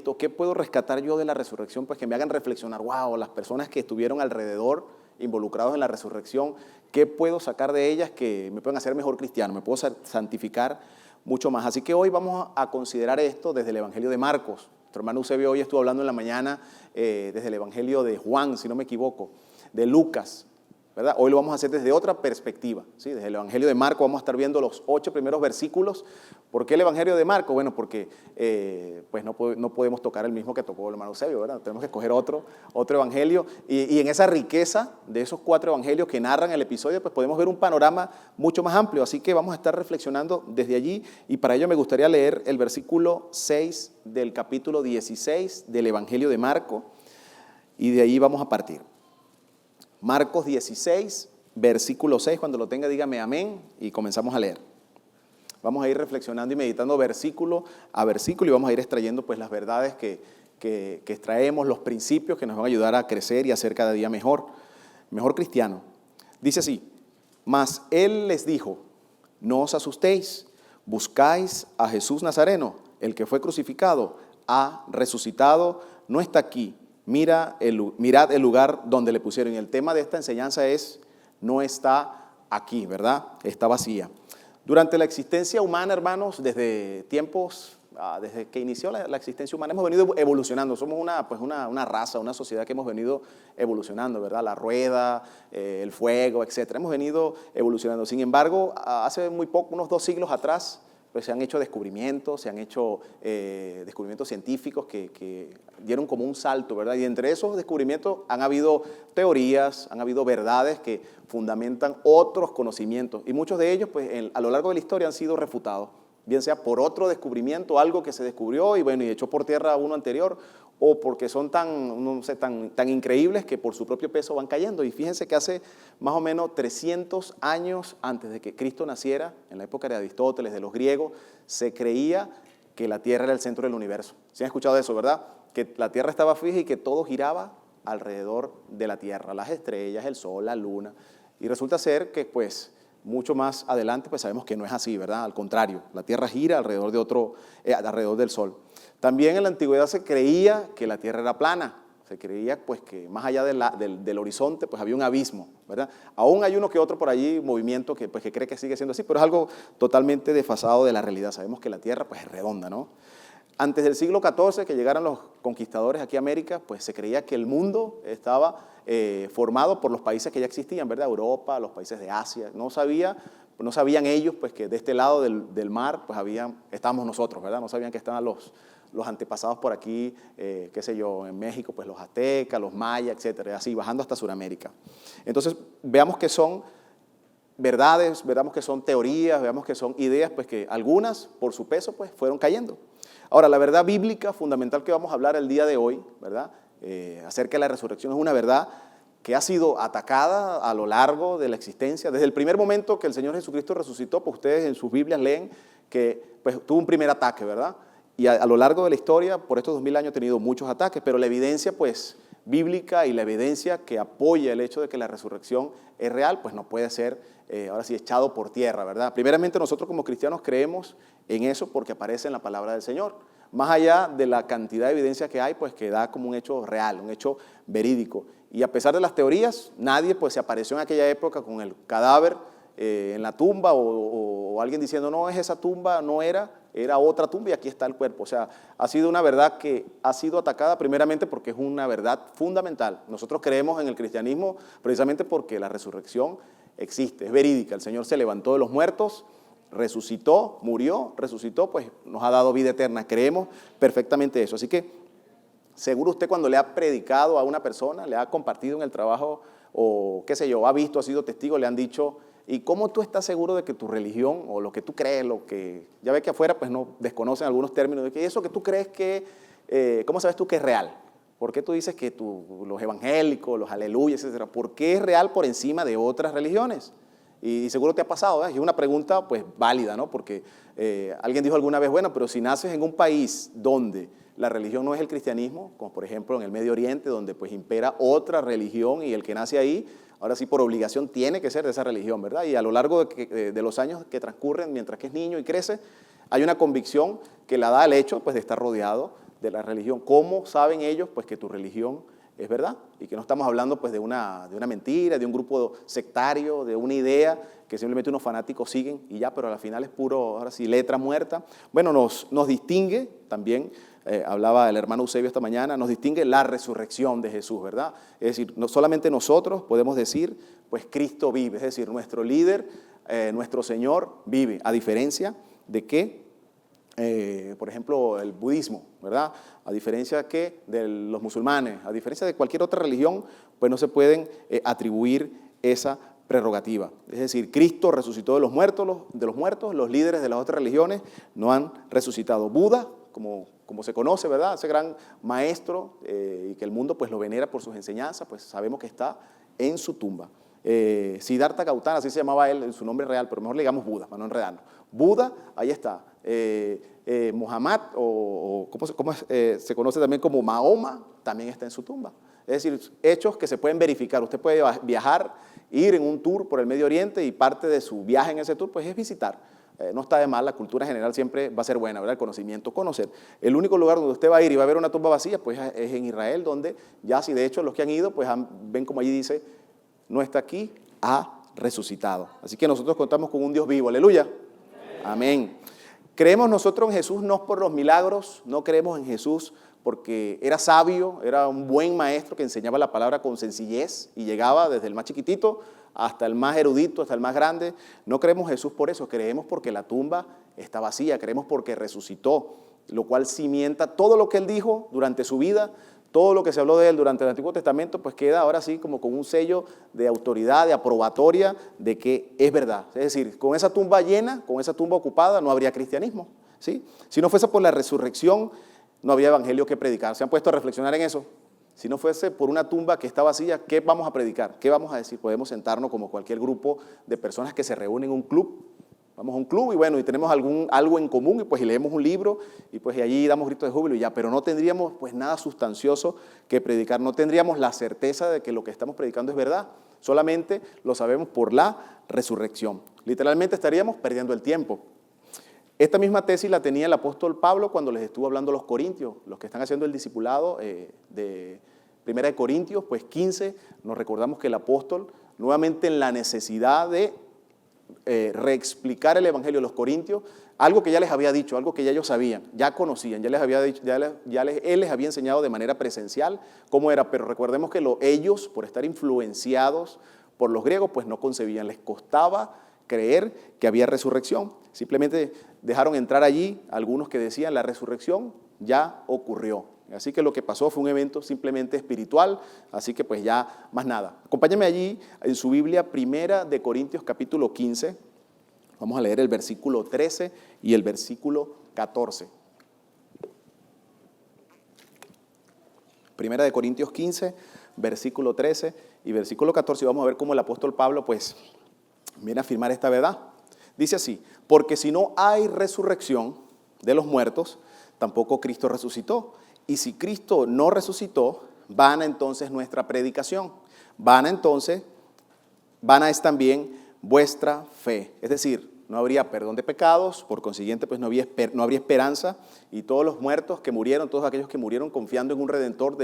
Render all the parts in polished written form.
esto? ¿Qué puedo rescatar yo de la resurrección? Pues que me hagan reflexionar, wow, las personas que estuvieron alrededor, involucrados en la resurrección, ¿qué puedo sacar de ellas que me puedan hacer mejor cristiano? Me puedo santificar mucho más. Así que hoy vamos a considerar esto desde el Evangelio de Marcos. Nuestro hermano Eusebio hoy estuvo hablando en la mañana desde el Evangelio de Juan, si no me equivoco, de Lucas, ¿verdad? Hoy lo vamos a hacer desde otra perspectiva, ¿sí? Desde el Evangelio de Marcos vamos a estar viendo los 8 primeros versículos. ¿Por qué el Evangelio de Marcos? Bueno, porque pues no podemos tocar el mismo que tocó el hermano Eusebio, ¿verdad? Tenemos que escoger otro evangelio y en esa riqueza de esos 4 evangelios que narran el episodio, pues podemos ver un panorama mucho más amplio. Así que vamos a estar reflexionando desde allí y para ello me gustaría leer el versículo 6 del capítulo 16 del Evangelio de Marcos y de ahí vamos a partir. Marcos 16, versículo 6, cuando lo tenga dígame amén y comenzamos a leer. Vamos a ir reflexionando y meditando versículo a versículo y vamos a ir extrayendo pues las verdades que extraemos, los principios que nos van a ayudar a crecer y a ser cada día mejor cristiano. Dice así, mas él les dijo, no os asustéis, buscáis a Jesús Nazareno, el que fue crucificado, ha resucitado, no está aquí. Mirad el lugar donde le pusieron. Y el tema de esta enseñanza es, no está aquí, ¿verdad? Está vacía. Durante la existencia humana, hermanos, desde tiempos, desde que inició la existencia humana, hemos venido evolucionando. Somos una raza, una sociedad que hemos venido evolucionando, ¿verdad? La rueda, el fuego, etcétera. Hemos venido evolucionando. Sin embargo, hace muy poco, unos 2 siglos atrás, pues se han hecho descubrimientos, descubrimientos científicos que dieron como un salto, ¿verdad? Y entre esos descubrimientos han habido teorías, han habido verdades que fundamentan otros conocimientos. Y muchos de ellos, pues a lo largo de la historia han sido refutados, bien sea por otro descubrimiento, algo que se descubrió y echó por tierra uno anterior, o porque son tan increíbles que por su propio peso van cayendo. Y fíjense que hace más o menos 300 años antes de que Cristo naciera, en la época de Aristóteles, de los griegos, se creía que la Tierra era el centro del universo. ¿Sí han escuchado eso, verdad? Que la Tierra estaba fija y que todo giraba alrededor de la Tierra, las estrellas, el Sol, la Luna. Y resulta ser que, pues, mucho más adelante, pues sabemos que no es así, ¿verdad? Al contrario, la Tierra gira alrededor del Sol. También en la antigüedad se creía que la Tierra era plana, se creía pues que más allá del horizonte pues había un abismo, ¿verdad? Aún hay uno que otro por allí, movimiento que cree que sigue siendo así, pero es algo totalmente desfasado de la realidad. Sabemos que la Tierra pues es redonda, ¿no? Antes del siglo XIV, que llegaran los conquistadores aquí a América, pues se creía que el mundo estaba formado por los países que ya existían, ¿verdad? Europa, los países de Asia. No sabían ellos pues que de este lado del mar pues estábamos nosotros, ¿verdad? No sabían que estaban los antepasados por aquí, en México, pues los aztecas, los mayas, etcétera, así bajando hasta Sudamérica. Entonces, veamos que son verdades, veamos que son teorías, veamos que son ideas, pues que algunas, por su peso, pues fueron cayendo. Ahora, la verdad bíblica fundamental que vamos a hablar el día de hoy, ¿verdad? Acerca de la resurrección, es una verdad que ha sido atacada a lo largo de la existencia. Desde el primer momento que el Señor Jesucristo resucitó, pues ustedes en sus Biblias leen que pues, tuvo un primer ataque, ¿verdad? Y a lo largo de la historia, por estos 2000 años, ha tenido muchos ataques, pero la evidencia pues, bíblica y la evidencia que apoya el hecho de que la resurrección es real, pues no puede ser, ahora sí, echado por tierra, ¿verdad? Primeramente, nosotros como cristianos creemos en eso porque aparece en la palabra del Señor. Más allá de la cantidad de evidencia que hay, pues que da como un hecho real, un hecho verídico. Y a pesar de las teorías, nadie pues se apareció en aquella época con el cadáver en la tumba o alguien diciendo, no, es esa tumba, no era otra tumba y aquí está el cuerpo. O sea, ha sido una verdad que ha sido atacada primeramente porque es una verdad fundamental. Nosotros creemos en el cristianismo precisamente porque la resurrección existe, es verídica. El Señor se levantó de los muertos, resucitó, murió, resucitó, pues nos ha dado vida eterna. Creemos perfectamente eso. Así que seguro usted cuando le ha predicado a una persona, le ha compartido en el trabajo o ha visto, ha sido testigo, le han dicho, ¿y cómo tú estás seguro de que tu religión o lo que tú crees, ya ves que afuera pues no desconocen algunos términos, de que eso que tú crees ¿cómo sabes tú que es real? ¿Por qué tú dices que los evangélicos, los aleluyas, etcétera, por qué es real por encima de otras religiones? Y seguro te ha pasado, ¿eh? Y es una pregunta pues válida, ¿no? Porque alguien dijo alguna vez, bueno, pero si naces en un país donde la religión no es el cristianismo, como por ejemplo en el Medio Oriente, donde pues impera otra religión y el que nace ahí, ahora sí por obligación tiene que ser de esa religión, ¿verdad? Y a lo largo de los años que transcurren, mientras que es niño y crece, hay una convicción que la da el hecho pues, de estar rodeado de la religión. ¿Cómo saben ellos? Pues que tu religión es verdad y que no estamos hablando pues de una mentira, de un grupo sectario, de una idea que simplemente unos fanáticos siguen y ya, pero al final es puro, ahora sí, letra muerta. Bueno, nos distingue también, hablaba el hermano Eusebio esta mañana, nos distingue la resurrección de Jesús, ¿verdad? Es decir, no solamente nosotros podemos decir, pues Cristo vive, es decir, nuestro líder, nuestro Señor vive, a diferencia de que, por ejemplo, el budismo, ¿verdad? A diferencia que de los musulmanes, a diferencia de cualquier otra religión, pues no se pueden atribuir esa prerrogativa. Es decir, Cristo resucitó de los muertos, los líderes de las otras religiones no han resucitado. Buda, como se conoce, ¿verdad? Ese gran maestro y que el mundo pues lo venera por sus enseñanzas, pues sabemos que está en su tumba. Siddhartha Gautama, así se llamaba él en su nombre real, pero mejor le digamos Buda, para no enredarnos. Buda, ahí está. Muhammad, ¿cómo se conoce también como Mahoma, también está en su tumba. Es decir, hechos que se pueden verificar. Usted puede viajar, ir en un tour por el Medio Oriente y parte de su viaje en ese tour pues es visitar. No está de mal, la cultura general siempre va a ser buena, ¿verdad? El conocimiento, conocer. El único lugar donde usted va a ir y va a ver una tumba vacía pues es en Israel, donde ya si de hecho los que han ido pues ven como allí dice, no está aquí, ha resucitado. Así que nosotros contamos con un Dios vivo, aleluya. Amén. Creemos nosotros en Jesús no por los milagros, no creemos en Jesús porque era sabio, era un buen maestro que enseñaba la palabra con sencillez y llegaba desde el más chiquitito hasta el más erudito, hasta el más grande. No creemos en Jesús por eso, creemos porque la tumba está vacía, creemos porque resucitó, lo cual cimienta todo lo que él dijo durante su vida, todo lo que se habló de él durante el Antiguo Testamento, pues queda ahora sí como con un sello de autoridad, de aprobatoria, de que es verdad. Es decir, con esa tumba llena, con esa tumba ocupada, no habría cristianismo, ¿sí? Si no fuese por la resurrección, no había evangelio que predicar. ¿Se han puesto a reflexionar en eso? Si no fuese por una tumba que está vacía, ¿qué vamos a predicar? ¿Qué vamos a decir? Podemos sentarnos como cualquier grupo de personas que se reúnen en un club. Vamos a un club y bueno, y tenemos algo en común y pues y leemos un libro y pues y allí damos gritos de júbilo y ya, pero no tendríamos pues nada sustancioso que predicar, no tendríamos la certeza de que lo que estamos predicando es verdad, solamente lo sabemos por la resurrección. Literalmente estaríamos perdiendo el tiempo. Esta misma tesis la tenía el apóstol Pablo cuando les estuvo hablando a los corintios, los que están haciendo el discipulado de Primera de Corintios, pues 15, nos recordamos que el apóstol, nuevamente en la necesidad de reexplicar el evangelio a los corintios, algo que ya les había dicho, algo que ya ellos sabían, ya conocían, ya les había dicho, él les había enseñado de manera presencial cómo era, pero recordemos que ellos, por estar influenciados por los griegos, pues no concebían, les costaba creer que había resurrección. Simplemente dejaron entrar allí algunos que decían la resurrección ya ocurrió. Así que lo que pasó fue un evento simplemente espiritual, así que pues ya más nada. Acompáñame allí en su Biblia, Primera de Corintios capítulo 15. Vamos a leer el versículo 13 y el versículo 14. Primera de Corintios 15, versículo 13 y versículo 14. Y vamos a ver cómo el apóstol Pablo pues viene a afirmar esta verdad. Dice así, porque si no hay resurrección de los muertos, tampoco Cristo resucitó. Y si Cristo no resucitó, vana entonces nuestra predicación. Vana es también vuestra fe. Es decir, no habría perdón de pecados, por consiguiente pues no habría esperanza y todos los muertos que murieron, todos aquellos que murieron confiando en un redentor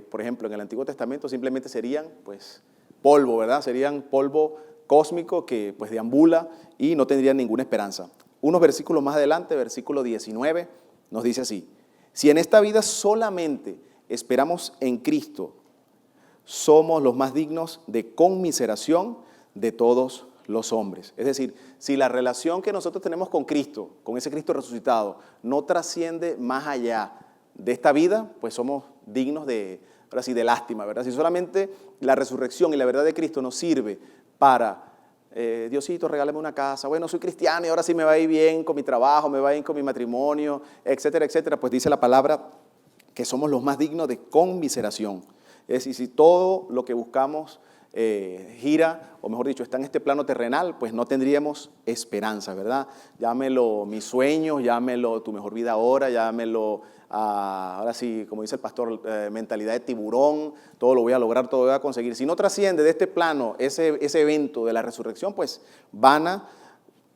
por ejemplo, en el Antiguo Testamento simplemente serían pues polvo, ¿verdad? Serían polvo cósmico que pues deambula y no tendrían ninguna esperanza. Unos versículos más adelante, versículo 19, nos dice así, si en esta vida solamente esperamos en Cristo, somos los más dignos de conmiseración de todos los hombres. Es decir, si la relación que nosotros tenemos con Cristo, con ese Cristo resucitado, no trasciende más allá de esta vida, pues somos dignos de lástima, ¿verdad? Si solamente la resurrección y la verdad de Cristo nos sirve para, Diosito, regálame una casa, bueno, soy cristiano y ahora sí me va a ir bien con mi trabajo, me va a ir con mi matrimonio, etcétera, etcétera, pues dice la palabra que somos los más dignos de conmiseración. Es decir, si todo lo que buscamos gira, o mejor dicho, está en este plano terrenal, pues no tendríamos esperanza, ¿verdad? Llámelo mis sueños, llámelo tu mejor vida ahora, llámelo, ahora sí, como dice el pastor, mentalidad de tiburón, todo lo voy a lograr, todo lo voy a conseguir. Si no trasciende de este plano ese evento de la resurrección, pues vana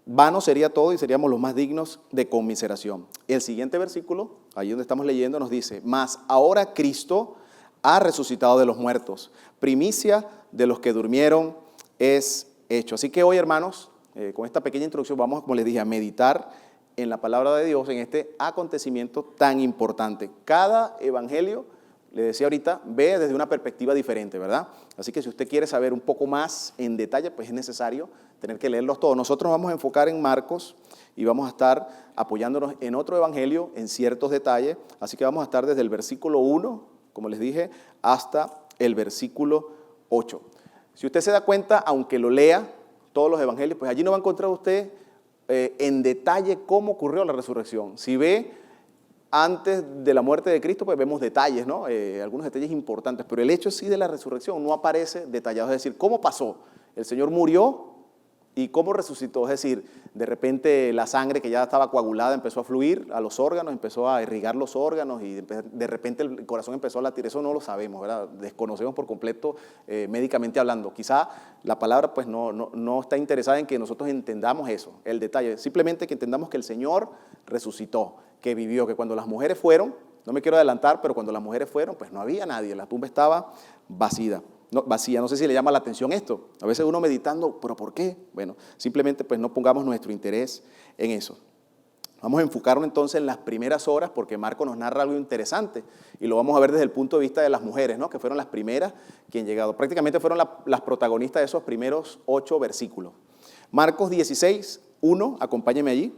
vano sería todo y seríamos los más dignos de conmiseración. El siguiente versículo, ahí donde estamos leyendo, nos dice, mas ahora Cristo ha resucitado de los muertos, primicia de los que durmieron es hecho. Así que hoy, hermanos, con esta pequeña introducción vamos, como les dije, a meditar en la palabra de Dios, en este acontecimiento tan importante. Cada evangelio, le decía ahorita, ve desde una perspectiva diferente, ¿verdad? Así que si usted quiere saber un poco más en detalle, pues es necesario tener que leerlos todos. Nosotros vamos a enfocar en Marcos y vamos a estar apoyándonos en otro evangelio, en ciertos detalles. Así que vamos a estar desde el versículo 1, como les dije, hasta el versículo 8. Si usted se da cuenta, aunque lo lea, todos los evangelios, pues allí no va a encontrar usted en detalle cómo ocurrió la resurrección. Si ve antes de la muerte de Cristo, pues vemos detalles, ¿no? Algunos detalles importantes, pero el hecho sí de la resurrección no aparece detallado, es decir, ¿cómo pasó? El Señor murió y ¿cómo resucitó? Es decir, de repente la sangre que ya estaba coagulada empezó a fluir a los órganos, empezó a irrigar los órganos y de repente el corazón empezó a latir. Eso no lo sabemos, ¿verdad? Desconocemos por completo médicamente hablando. Quizá la palabra pues no está interesada en que nosotros entendamos eso, el detalle. Simplemente que entendamos que el Señor resucitó, que vivió, que cuando las mujeres fueron, no me quiero adelantar, pero cuando las mujeres fueron, pues no había nadie, la tumba estaba vacía. No sé si le llama la atención esto. A veces uno meditando, ¿pero por qué? Bueno, simplemente pues no pongamos nuestro interés en eso. Vamos a enfocarnos entonces en las primeras horas porque Marcos nos narra algo interesante y lo vamos a ver desde el punto de vista de las mujeres, ¿no? Que fueron las primeras que han llegado. Prácticamente fueron las protagonistas de esos primeros 8 versículos. Marcos 16, 1, acompáñenme allí.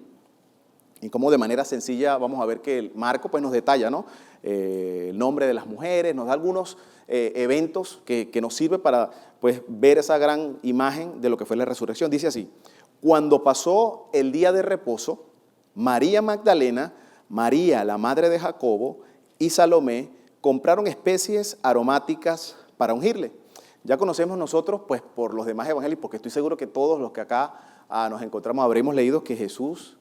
Y como de manera sencilla vamos a ver que Marcos pues nos detalla, ¿no? El nombre de las mujeres, nos da algunos eventos que nos sirve para pues, ver esa gran imagen de lo que fue la resurrección. Dice así, cuando pasó el día de reposo, María Magdalena, María la madre de Jacobo y Salomé compraron especies aromáticas para ungirle. Ya conocemos nosotros pues por los demás evangelios, porque estoy seguro que todos los que acá nos encontramos habremos leído que Jesús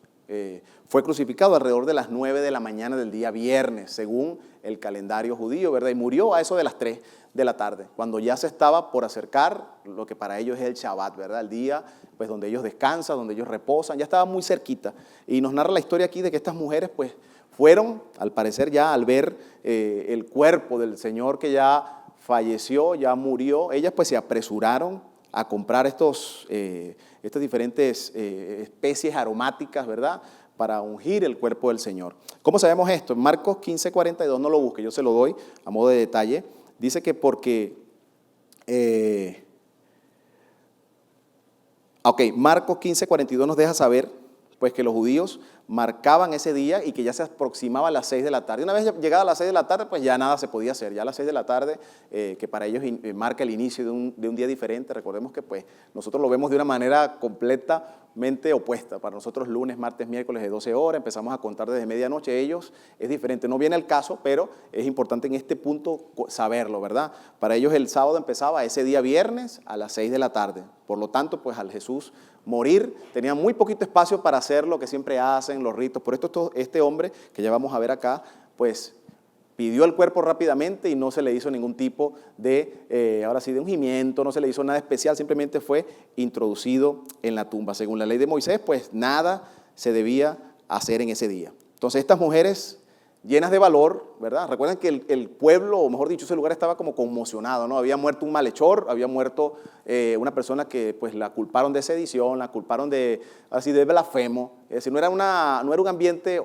fue crucificado alrededor de las 9 de la mañana del día viernes, según el calendario judío, ¿verdad? Y murió a eso de las 3 de la tarde, cuando ya se estaba por acercar lo que para ellos es el Shabbat, ¿verdad? El día pues, donde ellos descansan, donde ellos reposan, ya estaba muy cerquita. Y nos narra la historia aquí de que estas mujeres pues fueron, al parecer ya al ver el cuerpo del Señor que ya falleció, ya murió, ellas pues se apresuraron a comprar estas diferentes especies aromáticas, ¿verdad?, para ungir el cuerpo del Señor. ¿Cómo sabemos esto? En Marcos 15:42, no lo busque, yo se lo doy a modo de detalle. Dice que porque, Marcos 15:42 nos deja saber pues que los judíos marcaban ese día y que ya se aproximaba a las 6 de la tarde. Una vez llegada a las 6 de la tarde, pues ya nada se podía hacer. Ya a las 6 de la tarde, que para ellos marca el inicio de un día diferente. Recordemos que pues nosotros lo vemos de una manera completamente opuesta. Para nosotros lunes, martes, miércoles de 12 horas, empezamos a contar desde medianoche. Ellos es diferente. No viene el caso, pero es importante en este punto saberlo, ¿verdad? Para ellos el sábado empezaba ese día viernes a las 6 de la tarde. Por lo tanto, pues al Jesús morir, tenían muy poquito espacio para hacer lo que siempre hacen, los ritos. Por esto este hombre, que ya vamos a ver acá, pues pidió el cuerpo rápidamente y no se le hizo ningún tipo de, ahora sí, de ungimiento, no se le hizo nada especial, simplemente fue introducido en la tumba. Según la ley de Moisés, pues nada se debía hacer en ese día. Entonces estas mujeres llenas de valor, ¿verdad? Recuerden que el pueblo, o mejor dicho, ese lugar estaba como conmocionado, ¿no? Había muerto un malhechor, había muerto una persona que pues la culparon de sedición, la culparon de blasfemo. Es decir, no era un ambiente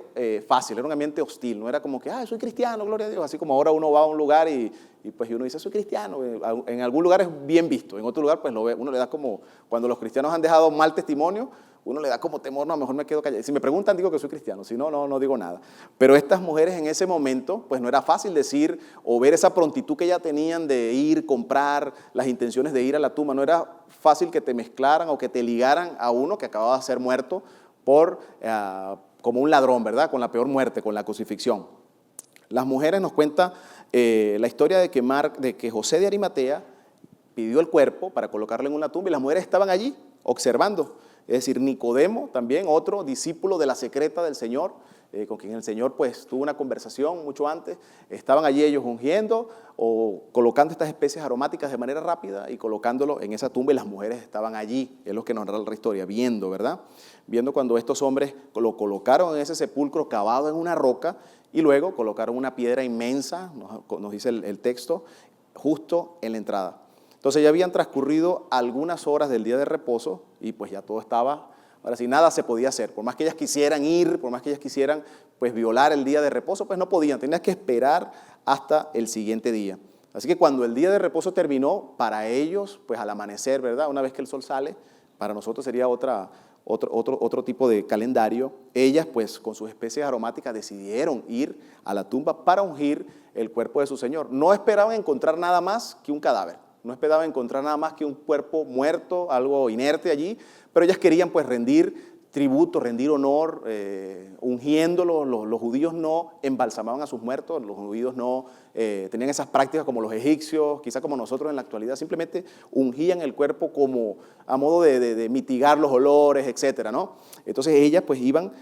fácil, era un ambiente hostil, no era como que, soy cristiano, gloria a Dios, así como ahora uno va a un lugar y pues uno dice, soy cristiano. En algún lugar es bien visto, en otro lugar pues uno le da como, cuando los cristianos han dejado mal testimonio, uno le da como temor, no, mejor me quedo callado. Si me preguntan, digo que soy cristiano, si no, no digo nada. Pero estas mujeres en ese momento, pues no era fácil decir o ver esa prontitud que ya tenían de ir, comprar, las intenciones de ir a la tumba. No era fácil que te mezclaran o que te ligaran a uno que acababa de ser muerto como un ladrón, ¿verdad? Con la peor muerte, con la crucifixión. Las mujeres nos cuenta la historia de que José de Arimatea pidió el cuerpo para colocarlo en una tumba y las mujeres estaban allí observando. Es decir, Nicodemo, también otro discípulo de la secreta del Señor, con quien el Señor pues tuvo una conversación mucho antes. Estaban allí ellos ungiendo o colocando estas especies aromáticas de manera rápida y colocándolo en esa tumba, y las mujeres estaban allí, es lo que nos narra la historia, viendo, ¿verdad? Viendo cuando estos hombres lo colocaron en ese sepulcro cavado en una roca y luego colocaron una piedra inmensa, nos dice el texto, justo en la entrada. Entonces ya habían transcurrido algunas horas del día de reposo y pues ya todo estaba, ahora sí, nada se podía hacer. Por más que ellas quisieran ir, por más que ellas quisieran pues violar el día de reposo, pues no podían, tenían que esperar hasta el siguiente día. Así que cuando el día de reposo terminó, para ellos, pues al amanecer, ¿verdad? Una vez que el sol sale, para nosotros sería otro tipo de calendario. Ellas, pues con sus especies aromáticas, decidieron ir a la tumba para ungir el cuerpo de su Señor. No esperaban encontrar nada más que un cadáver. No esperaban encontrar nada más que un cuerpo muerto, algo inerte allí, pero ellas querían pues rendir tributo, rendir honor, ungiéndolo. Los judíos no embalsamaban a sus muertos, los judíos no tenían esas prácticas como los egipcios, quizá como nosotros en la actualidad, simplemente ungían el cuerpo como a modo de mitigar los olores, etcétera, ¿no? Entonces ellas pues iban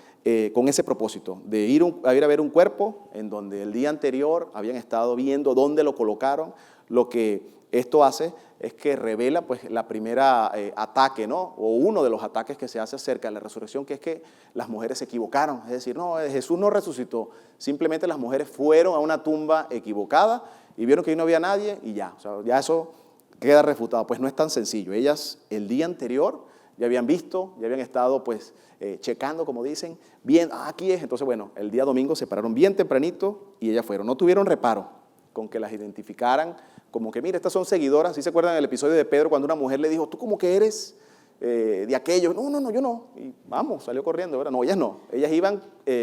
con ese propósito, de ir a ver un cuerpo en donde el día anterior habían estado viendo dónde lo colocaron. Lo que esto hace es que revela pues la primera ataque, ¿no? O uno de los ataques que se hace acerca de la resurrección, que es que las mujeres se equivocaron. Es decir, no, Jesús no resucitó, simplemente las mujeres fueron a una tumba equivocada y vieron que ahí no había nadie y ya, o sea, ya eso queda refutado. Pues no es tan sencillo. Ellas el día anterior ya habían visto, ya habían estado pues checando, como dicen, bien, aquí es. Entonces, bueno, el día domingo se pararon bien tempranito y ellas fueron. No tuvieron reparo con que las identificaran como que, mira, estas son seguidoras. ¿Sí se acuerdan del episodio de Pedro cuando una mujer le dijo, tú como que eres de aquellos? No, yo no. Y vamos, salió corriendo, ¿verdad? No, ellas no. Ellas iban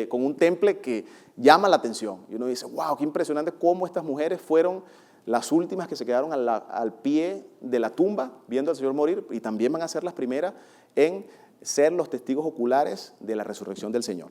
con un temple que llama la atención. Y uno dice, wow, qué impresionante cómo estas mujeres fueron las últimas que se quedaron al pie de la tumba viendo al Señor morir, y también van a ser las primeras en ser los testigos oculares de la resurrección del Señor.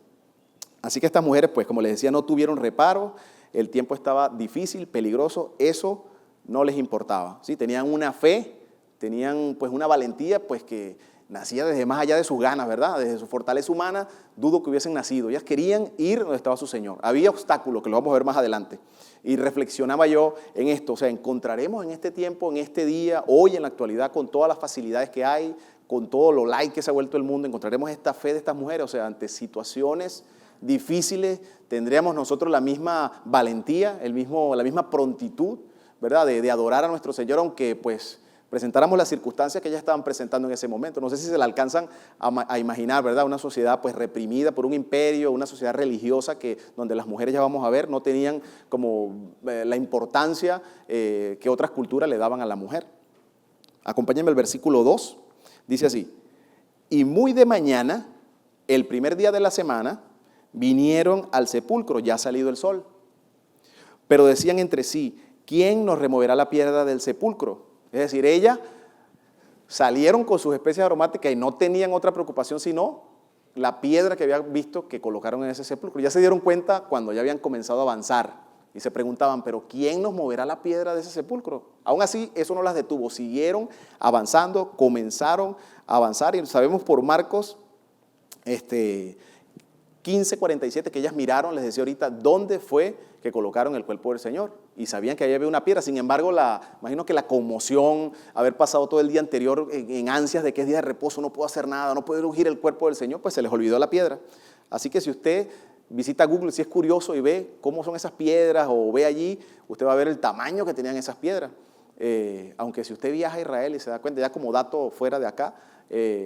Así que estas mujeres, pues como les decía, no tuvieron reparo, el tiempo estaba difícil, peligroso, eso no les importaba, ¿sí? Tenían una fe, tenían pues una valentía pues que nacía desde más allá de sus ganas, ¿verdad? Desde su fortaleza humana, dudo que hubiesen nacido. Ellas querían ir donde estaba su Señor. Había obstáculos, que lo vamos a ver más adelante. Y reflexionaba yo en esto, o sea, encontraremos en este tiempo, en este día, hoy en la actualidad, con todas las facilidades que hay, con todo lo light que se ha vuelto el mundo, encontraremos esta fe de estas mujeres, o sea, ante situaciones difíciles, tendríamos nosotros la misma valentía, la misma prontitud, ¿verdad? De adorar a nuestro Señor, aunque pues presentáramos las circunstancias que ellas estaban presentando en ese momento. No sé si se la alcanzan a imaginar, ¿verdad? Una sociedad pues reprimida por un imperio, una sociedad religiosa donde las mujeres, ya vamos a ver, no tenían como la importancia que otras culturas le daban a la mujer. Acompáñenme al versículo 2, dice así: y muy de mañana, el primer día de la semana, vinieron al sepulcro, ya ha salido el sol, pero decían entre sí, ¿quién nos removerá la piedra del sepulcro? Es decir, ellas salieron con sus especies aromáticas y no tenían otra preocupación sino la piedra que habían visto que colocaron en ese sepulcro. Ya se dieron cuenta cuando ya habían comenzado a avanzar y se preguntaban, ¿pero quién nos moverá la piedra de ese sepulcro? Aún así, eso no las detuvo. Siguieron avanzando, comenzaron a avanzar y sabemos por Marcos 15:47 que ellas miraron, les decía ahorita, ¿dónde fue que colocaron el cuerpo del Señor? Y sabían que ahí había una piedra. Sin embargo, imagino que la conmoción, haber pasado todo el día anterior en ansias de que es día de reposo, no puedo hacer nada, no puedo ungir el cuerpo del Señor, pues se les olvidó la piedra. Así que si usted visita Google, si es curioso y ve cómo son esas piedras o ve allí, usted va a ver el tamaño que tenían esas piedras. Aunque si usted viaja a Israel y se da cuenta, ya como dato fuera de acá,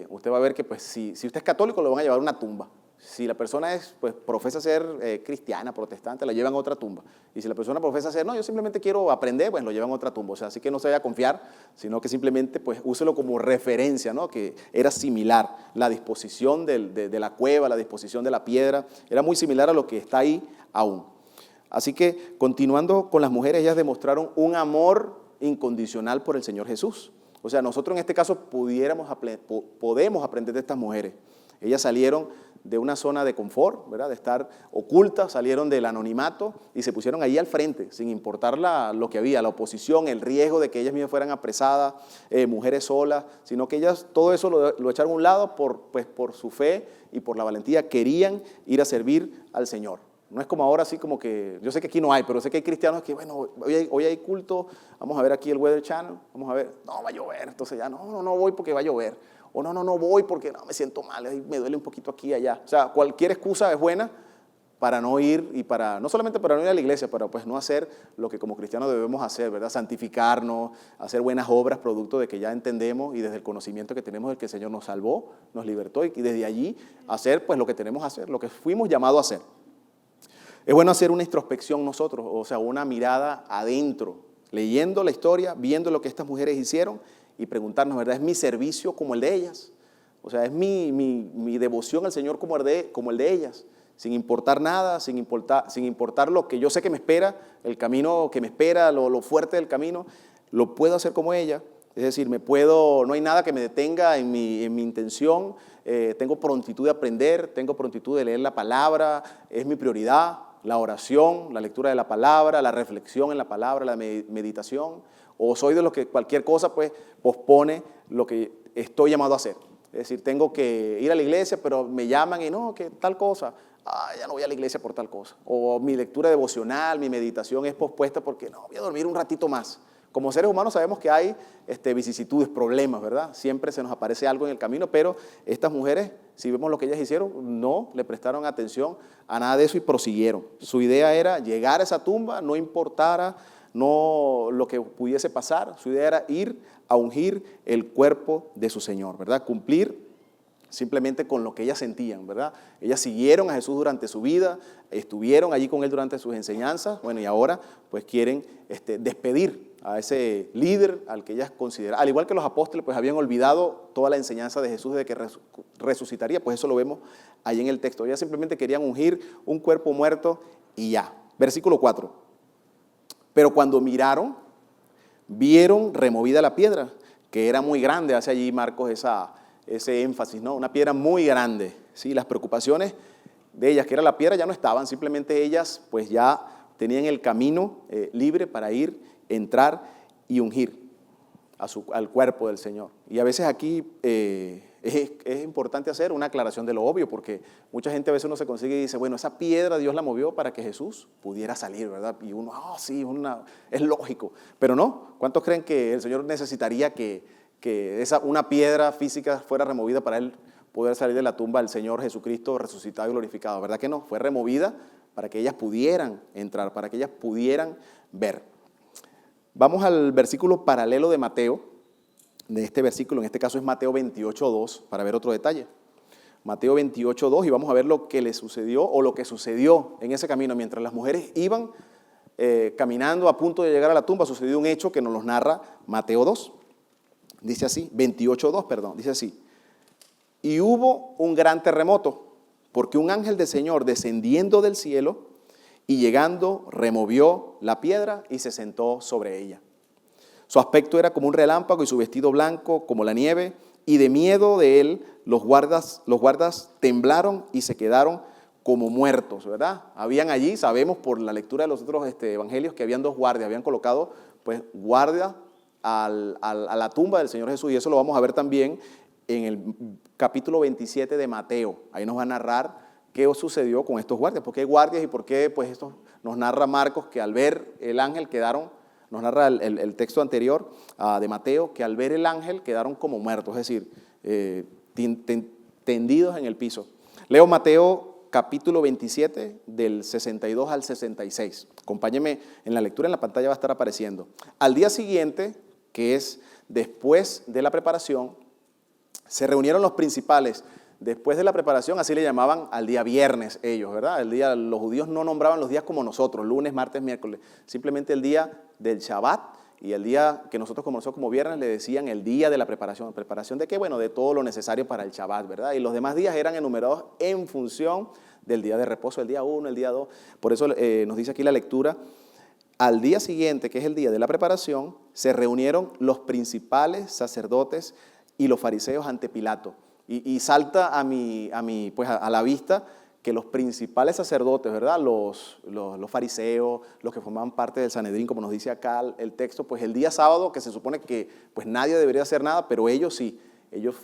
usted va a ver que pues, si usted es católico, lo van a llevar a una tumba. Si la persona pues, profesa ser cristiana, protestante, la llevan a otra tumba. Y si la persona profesa ser, no, yo simplemente quiero aprender, pues lo llevan a otra tumba. O sea, así que no se vaya a confiar, sino que simplemente pues, úselo como referencia, ¿no? Que era similar. La disposición de la cueva, la disposición de la piedra, era muy similar a lo que está ahí aún. Así que, continuando con las mujeres, ellas demostraron un amor incondicional por el Señor Jesús. O sea, nosotros en este caso podemos aprender de estas mujeres. Ellas salieron de una zona de confort, ¿verdad? De estar ocultas, salieron del anonimato y se pusieron ahí al frente, sin importar lo que había, la oposición, el riesgo de que ellas mismas fueran apresadas, mujeres solas, sino que ellas todo eso lo echaron a un lado por su fe y por la valentía, querían ir a servir al Señor. No es como ahora, así como que, yo sé que aquí no hay, pero sé que hay cristianos que, bueno, hoy hay culto, vamos a ver aquí el Weather Channel, vamos a ver, no, va a llover, entonces ya no voy porque va a llover, o no voy porque no, me siento mal, me duele un poquito aquí y allá. O sea, cualquier excusa es buena para no ir y no solamente para no ir a la iglesia, pero pues no hacer lo que como cristianos debemos hacer, ¿verdad? Santificarnos, hacer buenas obras, producto de que ya entendemos y desde el conocimiento que tenemos de que el Señor nos salvó, nos libertó y desde allí hacer pues lo que tenemos que hacer, lo que fuimos llamados a hacer. Es bueno hacer una introspección nosotros, o sea, una mirada adentro, leyendo la historia, viendo lo que estas mujeres hicieron y preguntarnos, ¿verdad? ¿Es mi servicio como el de ellas? O sea, ¿es mi devoción al Señor como el de ellas? Sin importar nada, sin importar lo que yo sé que me espera, el camino que me espera, lo fuerte del camino, lo puedo hacer como ella. Es decir, no hay nada que me detenga en mi intención, tengo prontitud de aprender, tengo prontitud de leer la palabra, es mi prioridad. La oración, la lectura de la palabra, la reflexión en la palabra, la meditación, o soy de los que cualquier cosa pues pospone lo que estoy llamado a hacer. Es decir, tengo que ir a la iglesia, pero me llaman y no, que tal cosa, ya no voy a la iglesia por tal cosa. O mi lectura devocional, mi meditación es pospuesta porque no, voy a dormir un ratito más. Como seres humanos sabemos que hay vicisitudes, problemas, ¿verdad? Siempre se nos aparece algo en el camino, pero estas mujeres, si vemos lo que ellas hicieron, no le prestaron atención a nada de eso y prosiguieron. Su idea era llegar a esa tumba, no importara lo que pudiese pasar, su idea era ir a ungir el cuerpo de su Señor, ¿verdad? Cumplir simplemente con lo que ellas sentían, ¿verdad? Ellas siguieron a Jesús durante su vida, estuvieron allí con Él durante sus enseñanzas, bueno, y ahora pues quieren despedir a ese líder al que ellas consideraban, al igual que los apóstoles pues habían olvidado toda la enseñanza de Jesús de que resucitaría, pues eso lo vemos ahí en el texto. Ellas simplemente querían ungir un cuerpo muerto y ya. Versículo 4. Pero cuando miraron, vieron removida la piedra, que era muy grande, hace allí Marcos ese énfasis, ¿no? Una piedra muy grande, ¿sí? Las preocupaciones de ellas, que era la piedra, ya no estaban, simplemente ellas pues ya tenían el camino libre para ir, entrar y ungir al cuerpo del Señor. Y a veces aquí es importante hacer una aclaración de lo obvio, porque mucha gente a veces uno se consigue y dice, bueno, esa piedra Dios la movió para que Jesús pudiera salir, ¿verdad? Y uno, sí, es lógico. Pero no, ¿cuántos creen que el Señor necesitaría que una piedra física fuera removida para Él poder salir de la tumba del Señor Jesucristo resucitado y glorificado? ¿Verdad que no? Fue removida para que ellas pudieran entrar, para que ellas pudieran ver. Vamos al versículo paralelo de Mateo, de este versículo, en este caso es Mateo 28:2, para ver otro detalle. Mateo 28:2, y vamos a ver lo que le sucedió o lo que sucedió en ese camino. Mientras las mujeres iban caminando a punto de llegar a la tumba, sucedió un hecho que nos los narra Mateo 2. Dice así, 28:2, perdón, dice así. Y hubo un gran terremoto, porque un ángel del Señor descendiendo del cielo y llegando removió la piedra y se sentó sobre ella. Su aspecto era como un relámpago y su vestido blanco como la nieve, y de miedo de él los guardas temblaron y se quedaron como muertos, ¿verdad? Habían allí, sabemos por la lectura de los otros evangelios, que habían dos guardias, habían colocado pues guardia a la tumba del Señor Jesús, y eso lo vamos a ver también en el capítulo 27 de Mateo. Ahí nos va a narrar qué sucedió con estos guardias, por qué guardias y por qué pues esto nos narra Marcos, que al ver el ángel nos narra el texto anterior de Mateo, que al ver el ángel quedaron como muertos, es decir, tendidos en el piso. Leo Mateo capítulo 27 del 62 al 66. Acompáñenme en la lectura, en la pantalla va a estar apareciendo. Al día siguiente, que es después de la preparación, se reunieron los principales. Después de la preparación, así le llamaban al día viernes ellos, ¿verdad? Los judíos no nombraban los días como nosotros, lunes, martes, miércoles. Simplemente el día del Shabbat y el día que nosotros conocemos como viernes le decían el día de la preparación. ¿Preparación de qué? Bueno, de todo lo necesario para el Shabbat, ¿verdad? Y los demás días eran enumerados en función del día de reposo, el día 1, el día 2. Por eso nos dice aquí la lectura. Al día siguiente, que es el día de la preparación, se reunieron los principales sacerdotes y los fariseos ante Pilato. Y salta pues a la vista que los principales sacerdotes, ¿verdad? Los fariseos, los que formaban parte del Sanedrín, como nos dice acá el texto, pues el día sábado, que se supone que pues nadie debería hacer nada, pero ellos sí, ellos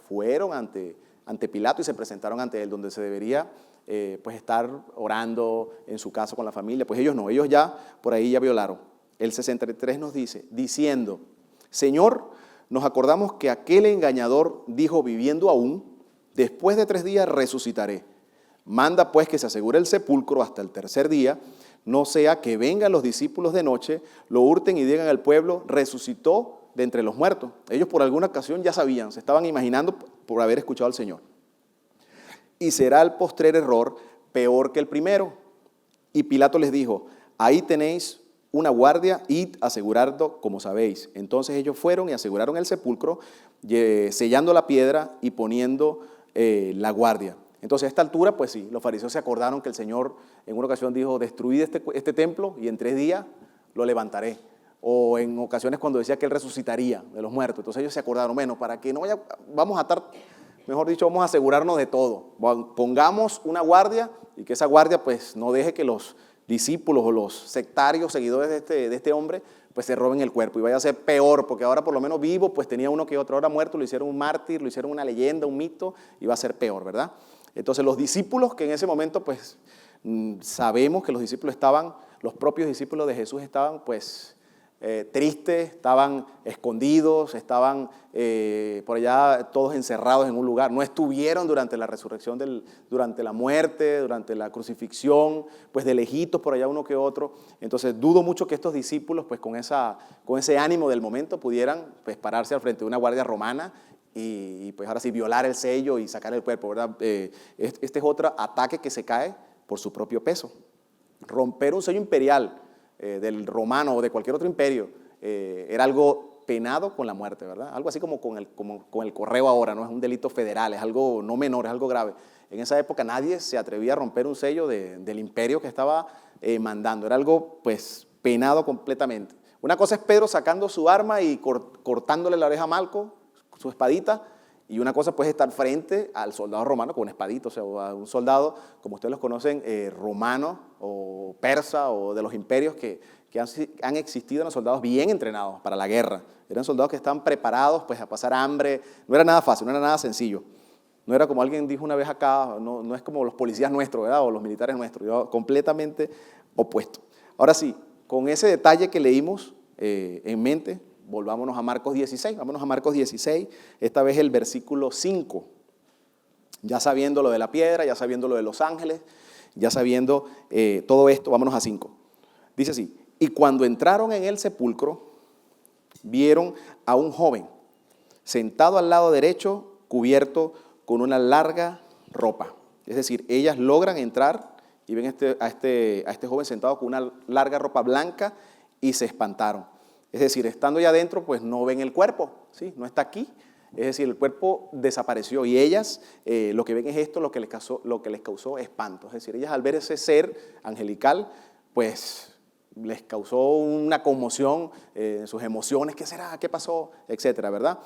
fueron ante Pilato y se presentaron ante él, donde se debería pues estar orando en su casa con la familia. Pues ellos no, ellos ya por ahí ya violaron. El 63 nos dice, diciendo, Señor, nos acordamos que aquel engañador dijo, viviendo aún, después de 3 días resucitaré. Manda pues que se asegure el sepulcro hasta el tercer día, no sea que vengan los discípulos de noche, lo hurten y digan al pueblo, resucitó de entre los muertos. Ellos por alguna ocasión ya sabían, se estaban imaginando por haber escuchado al Señor. Y será el postrer error peor que el primero. Y Pilato les dijo, ahí tenéis una guardia, id asegurando como sabéis. Entonces ellos fueron y aseguraron el sepulcro, sellando la piedra y poniendo la guardia. Entonces a esta altura, pues sí, los fariseos se acordaron que el Señor en una ocasión dijo, destruid este templo y en 3 días lo levantaré. O en ocasiones cuando decía que Él resucitaría de los muertos. Entonces ellos se acordaron, bueno, para que no vaya, vamos a estar, mejor dicho, vamos a asegurarnos de todo. Pongamos una guardia y que esa guardia pues no deje que los discípulos o los sectarios, seguidores de este hombre, pues se roben el cuerpo y vaya a ser peor, porque ahora por lo menos vivo, pues tenía uno que otro, ahora muerto, lo hicieron un mártir, lo hicieron una leyenda, un mito, y va a ser peor, ¿verdad? Entonces los discípulos, que en ese momento pues sabemos que los propios discípulos de Jesús estaban pues tristes, estaban escondidos, estaban por allá todos encerrados en un lugar, no estuvieron durante la resurrección, durante la muerte, durante la crucifixión, pues de lejitos por allá uno que otro. Entonces dudo mucho que estos discípulos pues con ese ánimo del momento pudieran pues pararse al frente de una guardia romana y pues ahora sí violar el sello y sacar el cuerpo, ¿verdad? Este es otro ataque que se cae por su propio peso. Romper un sello imperial del romano o de cualquier otro imperio era algo penado con la muerte, ¿verdad? Algo así como con el correo ahora, ¿no? Es un delito federal, es algo no menor, es algo grave. En esa época nadie se atrevía a romper un sello del imperio que estaba mandando, era algo pues penado completamente. Una cosa es Pedro sacando su arma y cortándole la oreja a Malco, su espadita, y una cosa pues estar frente al soldado romano con una espadita, o sea, a un soldado, como ustedes los conocen, romano o persa o de los imperios que han existido, eran soldados bien entrenados para la guerra, eran soldados que estaban preparados pues a pasar hambre, no era nada fácil, no era nada sencillo, no era como alguien dijo una vez acá, no es como los policías nuestros, ¿verdad? O los militares nuestros, completamente opuesto. Ahora sí, con ese detalle que leímos en mente, volvámonos a Marcos 16, vámonos a Marcos 16, esta vez el versículo 5. Ya sabiendo lo de la piedra, ya sabiendo lo de los ángeles, ya sabiendo todo esto, vámonos a 5. Dice así, y cuando entraron en el sepulcro, vieron a un joven sentado al lado derecho, cubierto con una larga ropa. Es decir, ellas logran entrar y ven a este joven sentado con una larga ropa blanca y se espantaron. Es decir, estando ya adentro, pues no ven el cuerpo, ¿sí? No está aquí. Es decir, el cuerpo desapareció y ellas lo que ven es esto, lo que les causó espanto. Es decir, ellas al ver ese ser angelical, pues les causó una conmoción en sus emociones. ¿Qué será? ¿Qué pasó? Etcétera, ¿verdad?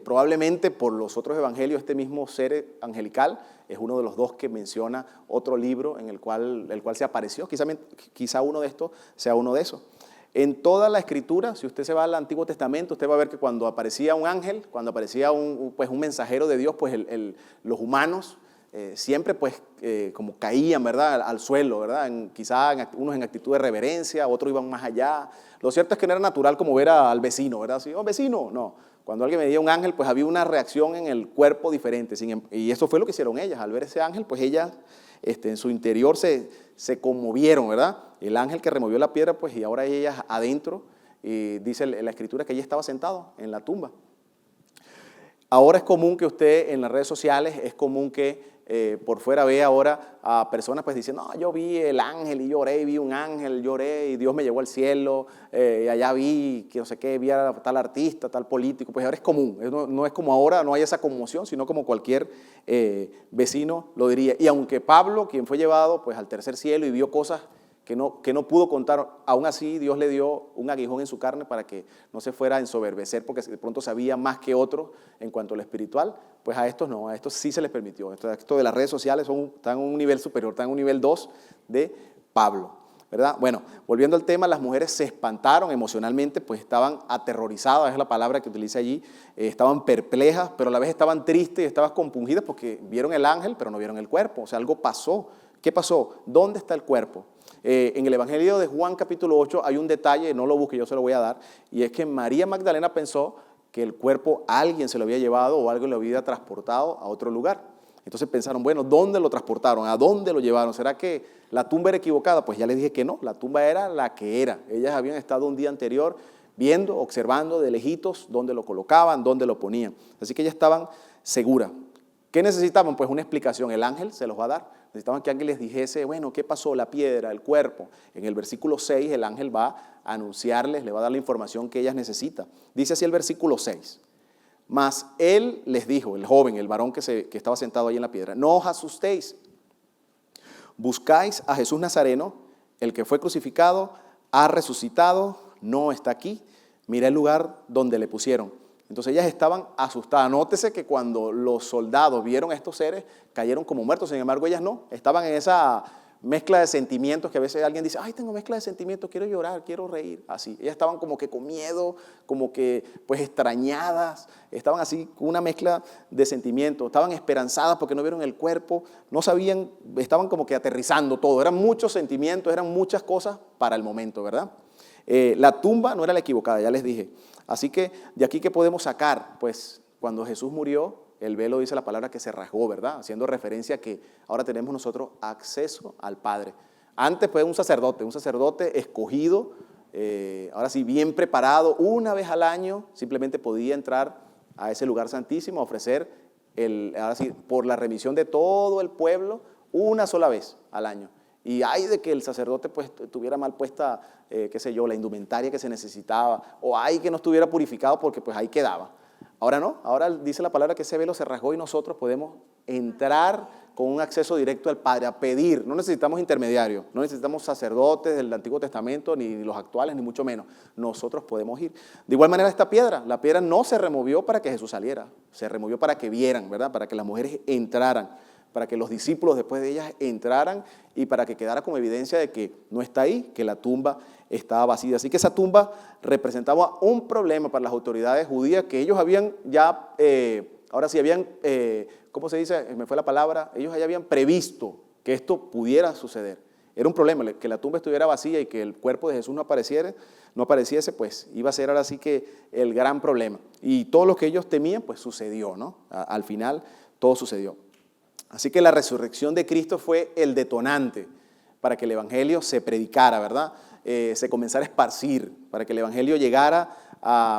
Probablemente por los otros evangelios este mismo ser angelical es uno de los dos que menciona otro libro en el cual se apareció. Quizá uno de estos sea uno de esos. En toda la Escritura, si usted se va al Antiguo Testamento, usted va a ver que cuando aparecía un ángel, cuando aparecía un mensajero de Dios, pues los humanos siempre pues como caían, ¿verdad? Al suelo, ¿verdad? Unos en actitud de reverencia, otros iban más allá. Lo cierto es que no era natural como ver al vecino, ¿verdad? Así, oh, vecino, no. Cuando alguien veía un ángel, pues había una reacción en el cuerpo diferente. Y eso fue lo que hicieron ellas. Al ver ese ángel, pues ellas en su interior se conmovieron, ¿verdad? El ángel que removió la piedra, pues y ahora ellas adentro, y dice la Escritura que ella estaba sentado en la tumba. Ahora es común que usted en las redes sociales, es común que por fuera vea ahora a personas pues diciendo, no, yo vi el ángel y lloré, vi un ángel, lloré y Dios me llevó al cielo, y allá vi que no sé qué, vi a tal artista, tal político. Pues ahora es común, no es como ahora, no hay esa conmoción, sino como cualquier vecino lo diría. Y aunque Pablo, quien fue llevado pues al tercer cielo y vio cosas que no pudo contar. Aún así, Dios le dio un aguijón en su carne para que no se fuera a ensoberbecer, porque de pronto sabía más que otros en cuanto a lo espiritual. Pues a estos no, a estos sí se les permitió. Esto de las redes sociales están en un nivel superior, están en un nivel 2 de Pablo, ¿verdad? Bueno, volviendo al tema, las mujeres se espantaron emocionalmente, pues estaban aterrorizadas, es la palabra que utiliza allí, estaban perplejas, pero a la vez estaban tristes y estaban compungidas porque vieron el ángel, pero no vieron el cuerpo. O sea, algo pasó. ¿Qué pasó? ¿Dónde está el cuerpo? En el Evangelio de Juan capítulo 8 hay un detalle, no lo busque, yo se lo voy a dar, y es que María Magdalena pensó que el cuerpo alguien se lo había llevado o algo lo había transportado a otro lugar. Entonces pensaron, bueno, ¿dónde lo transportaron? ¿A dónde lo llevaron? ¿Será que la tumba era equivocada? Pues ya les dije que no, la tumba era la que era. Ellas habían estado un día anterior viendo, observando de lejitos dónde lo colocaban, dónde lo ponían. Así que ellas estaban seguras. ¿Qué necesitaban? Pues una explicación. El ángel se los va a dar. Necesitaban que alguien les dijese, bueno, ¿qué pasó? La piedra, el cuerpo. En el versículo 6 el ángel va a anunciarles, le va a dar la información que ellas necesitan. Dice así el versículo 6. Mas él les dijo, el joven, el varón que estaba sentado ahí en la piedra, no os asustéis. Buscáis a Jesús Nazareno, el que fue crucificado, ha resucitado, no está aquí. Mira el lugar donde le pusieron. Entonces ellas estaban asustadas. Nótese que cuando los soldados vieron a estos seres, cayeron como muertos. Sin embargo, ellas no. Estaban en esa mezcla de sentimientos que a veces alguien dice, ay, tengo mezcla de sentimientos, quiero llorar, quiero reír. Así. Ellas estaban como que con miedo, como que pues extrañadas. Estaban así con una mezcla de sentimientos. Estaban esperanzadas porque no vieron el cuerpo. No sabían, estaban como que aterrizando todo. Eran muchos sentimientos, eran muchas cosas para el momento, ¿verdad? La tumba no era la equivocada, ya les dije. Así que de aquí, ¿qué podemos sacar? Pues cuando Jesús murió, el velo dice la palabra que se rasgó, ¿verdad? Haciendo referencia a que ahora tenemos nosotros acceso al Padre. Antes fue un sacerdote escogido, ahora sí bien preparado, una vez al año simplemente podía entrar a ese lugar santísimo a ofrecer, ahora sí, por la remisión de todo el pueblo, una sola vez al año. Y hay de que el sacerdote pues tuviera mal puesta, qué sé yo, la indumentaria que se necesitaba, o hay que no estuviera purificado porque pues ahí quedaba. Ahora no, ahora dice la palabra que ese velo se rasgó y nosotros podemos entrar con un acceso directo al Padre, a pedir. No necesitamos intermediarios, no necesitamos sacerdotes del Antiguo Testamento, ni los actuales, ni mucho menos. Nosotros podemos ir. De igual manera esta piedra, la piedra no se removió para que Jesús saliera, se removió para que vieran, ¿verdad? Para que las mujeres entraran, para que los discípulos después de ellas entraran y para que quedara como evidencia de que no está ahí, que la tumba estaba vacía. Así que esa tumba representaba un problema para las autoridades judías que ellos habían ya, ahora sí habían, ¿cómo se dice? Me fue la palabra. Ellos ya habían previsto que esto pudiera suceder. Era un problema, que la tumba estuviera vacía y que el cuerpo de Jesús no apareciese, pues iba a ser ahora sí que el gran problema. Y todo lo que ellos temían, pues sucedió, ¿no? Al final todo sucedió. Así que la resurrección de Cristo fue el detonante para que el Evangelio se predicara, ¿verdad? Se comenzara a esparcir, para que el Evangelio llegara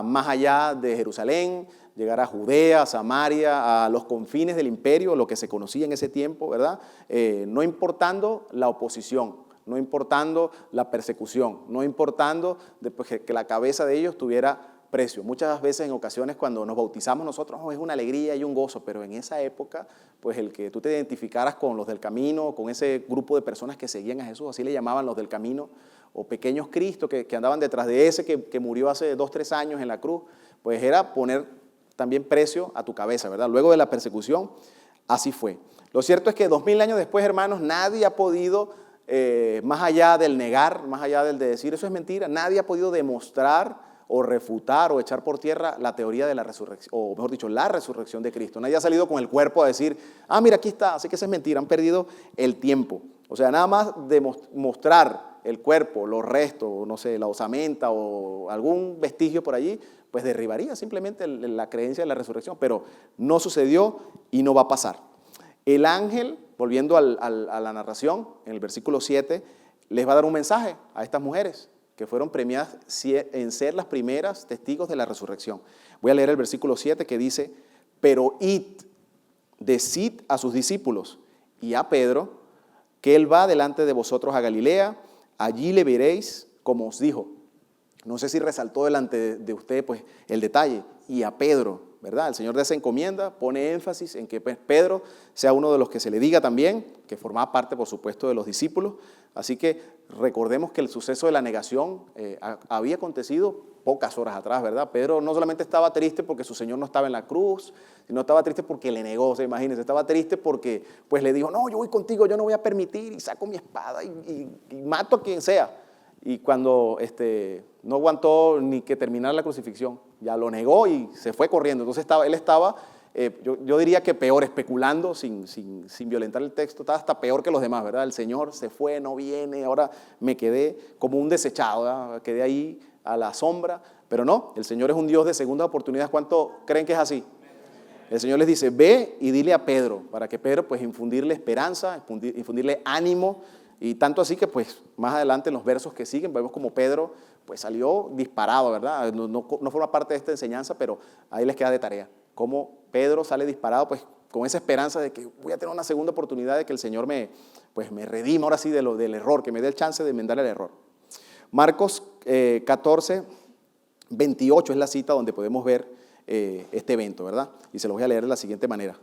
más allá de Jerusalén, llegara a Judea, a Samaria, a los confines del imperio, lo que se conocía en ese tiempo, ¿verdad? No importando la oposición, no importando la persecución, no importando que la cabeza de ellos tuviera precio. Muchas veces, en ocasiones, cuando nos bautizamos nosotros, es una alegría y un gozo, pero en esa época, pues el que tú te identificaras con los del camino, con ese grupo de personas que seguían a Jesús, así le llamaban los del camino, o pequeños Cristos que andaban detrás de ese que murió hace 2, 3 años en la cruz, pues era poner también precio a tu cabeza, ¿verdad? Luego de la persecución, así fue. Lo cierto es que 2000 años después, hermanos, nadie ha podido, más allá del negar, más allá del de decir eso es mentira, nadie ha podido demostrar o refutar o echar por tierra la teoría de la resurrección, o mejor dicho, la resurrección de Cristo. Nadie ha salido con el cuerpo a decir, mira, aquí está, así que eso es mentira, han perdido el tiempo. O sea, nada más de mostrar el cuerpo, los restos, no sé, la osamenta o algún vestigio por allí, pues derribaría simplemente la creencia de la resurrección, pero no sucedió y no va a pasar. El ángel, volviendo a la narración, en el versículo 7, les va a dar un mensaje a estas mujeres que fueron premiadas en ser las primeras testigos de la resurrección. Voy a leer el versículo 7 que dice, pero id, decid a sus discípulos y a Pedro que él va delante de vosotros a Galilea, allí le veréis como os dijo. No sé si resaltó delante de usted pues el detalle, y a Pedro, ¿verdad? El Señor de esa encomienda pone énfasis en que Pedro sea uno de los que se le diga también, que formaba parte, por supuesto, de los discípulos. Así que recordemos que el suceso de la negación había acontecido pocas horas atrás, ¿verdad? Pedro no solamente estaba triste porque su Señor no estaba en la cruz, sino estaba triste porque le negó, se imagínense, estaba triste porque pues le dijo, no, yo voy contigo, yo no voy a permitir, y saco mi espada y mato a quien sea. Y cuando no aguantó ni que terminara la crucifixión, ya lo negó y se fue corriendo. Entonces él estaba, yo diría que peor, especulando, sin violentar el texto, estaba hasta peor que los demás, ¿verdad? El Señor se fue, no viene, ahora me quedé como un desechado, ¿verdad? Quedé ahí a la sombra, pero no, el Señor es un Dios de segunda oportunidad. ¿Cuánto creen que es así? El Señor les dice, ve y dile a Pedro, para que Pedro pues infundirle esperanza, infundirle ánimo, y tanto así que pues más adelante en los versos que siguen vemos como Pedro pues salió disparado, ¿verdad? No forma parte de esta enseñanza, pero ahí les queda de tarea. Cómo Pedro sale disparado pues con esa esperanza de que voy a tener una segunda oportunidad, de que el Señor me redima ahora sí del error, que me dé el chance de enmendar el error. Marcos 14, 28 es la cita donde podemos ver este evento, ¿verdad? Y se lo voy a leer de la siguiente manera.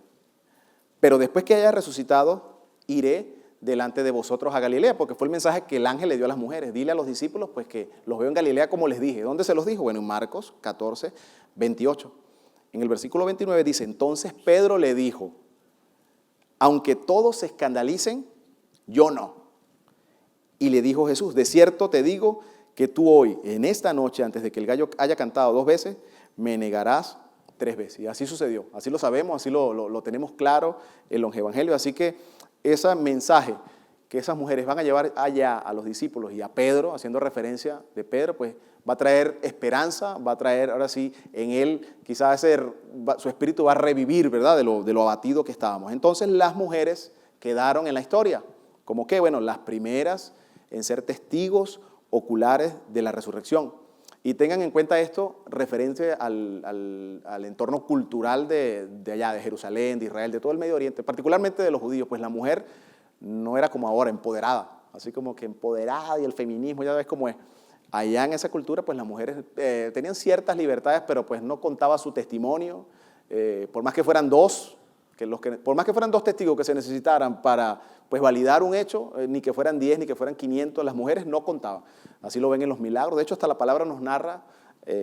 Pero después que haya resucitado, iré delante de vosotros a Galilea, porque fue el mensaje que el ángel le dio a las mujeres. Dile a los discípulos pues que los veo en Galilea como les dije. ¿Dónde se los dijo? Bueno, en Marcos 14, 28. En el versículo 29 dice, entonces Pedro le dijo, aunque todos se escandalicen, yo no. Y le dijo Jesús, de cierto te digo que tú hoy, en esta noche, antes de que el gallo haya cantado 2 veces, me negarás 3 veces. Y así sucedió, así lo sabemos, así lo tenemos claro en los evangelios. Así que ese mensaje que esas mujeres van a llevar allá a los discípulos y a Pedro, haciendo referencia de Pedro, pues va a traer esperanza, va a traer ahora sí en él, quizás su espíritu va a revivir, ¿verdad? De lo abatido que estábamos. Entonces las mujeres quedaron en la historia, como que, bueno, las primeras en ser testigos oculares de la resurrección. Y tengan en cuenta esto referente al entorno cultural de allá, de Jerusalén, de Israel, de todo el Medio Oriente, particularmente de los judíos, pues la mujer no era como ahora, empoderada, así como que empoderada, y el feminismo, ya ves cómo es. Allá en esa cultura, pues las mujeres tenían ciertas libertades, pero pues no contaba su testimonio, por más que fueran dos, por más que fueran 2 testigos que se necesitaran para pues validar un hecho, ni que fueran 10, ni que fueran 500, las mujeres no contaban. Así lo ven en los milagros. De hecho, hasta la palabra nos narra,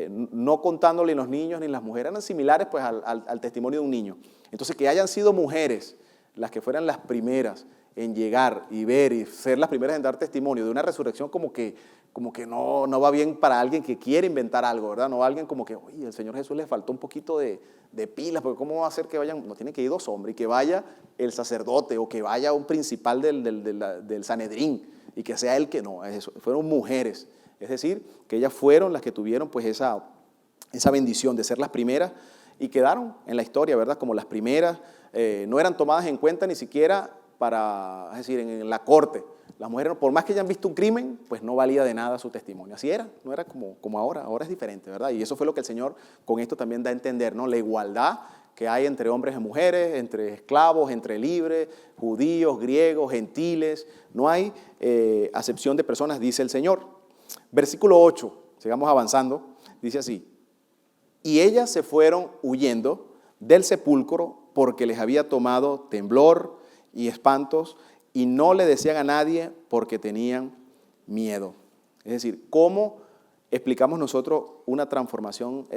no contándole los niños ni las mujeres, eran similares pues al testimonio de un niño. Entonces, que hayan sido mujeres las que fueran las primeras en llegar y ver y ser las primeras en dar testimonio de una resurrección, como que no va bien para alguien que quiere inventar algo, ¿verdad? No alguien como que, oye, el Señor Jesús le faltó un poquito de pilas, porque ¿cómo va a hacer que vayan? No tiene que ir 2 hombres, y que vaya el sacerdote o que vaya un principal del Sanedrín y que sea él que no, eso, fueron mujeres. Es decir, que ellas fueron las que tuvieron pues esa bendición de ser las primeras y quedaron en la historia, ¿verdad? Como las primeras, no eran tomadas en cuenta ni siquiera es decir, en la corte. Las mujeres, por más que hayan visto un crimen, pues no valía de nada su testimonio. Así era, no era como ahora es diferente, ¿verdad? Y eso fue lo que el Señor con esto también da a entender, ¿no? La igualdad que hay entre hombres y mujeres, entre esclavos, entre libres, judíos, griegos, gentiles. No hay acepción de personas, dice el Señor. Versículo 8, sigamos avanzando, dice así. Y ellas se fueron huyendo del sepulcro porque les había tomado temblor y espantos, y no le decían a nadie porque tenían miedo. Es decir, ¿cómo explicamos nosotros una transformación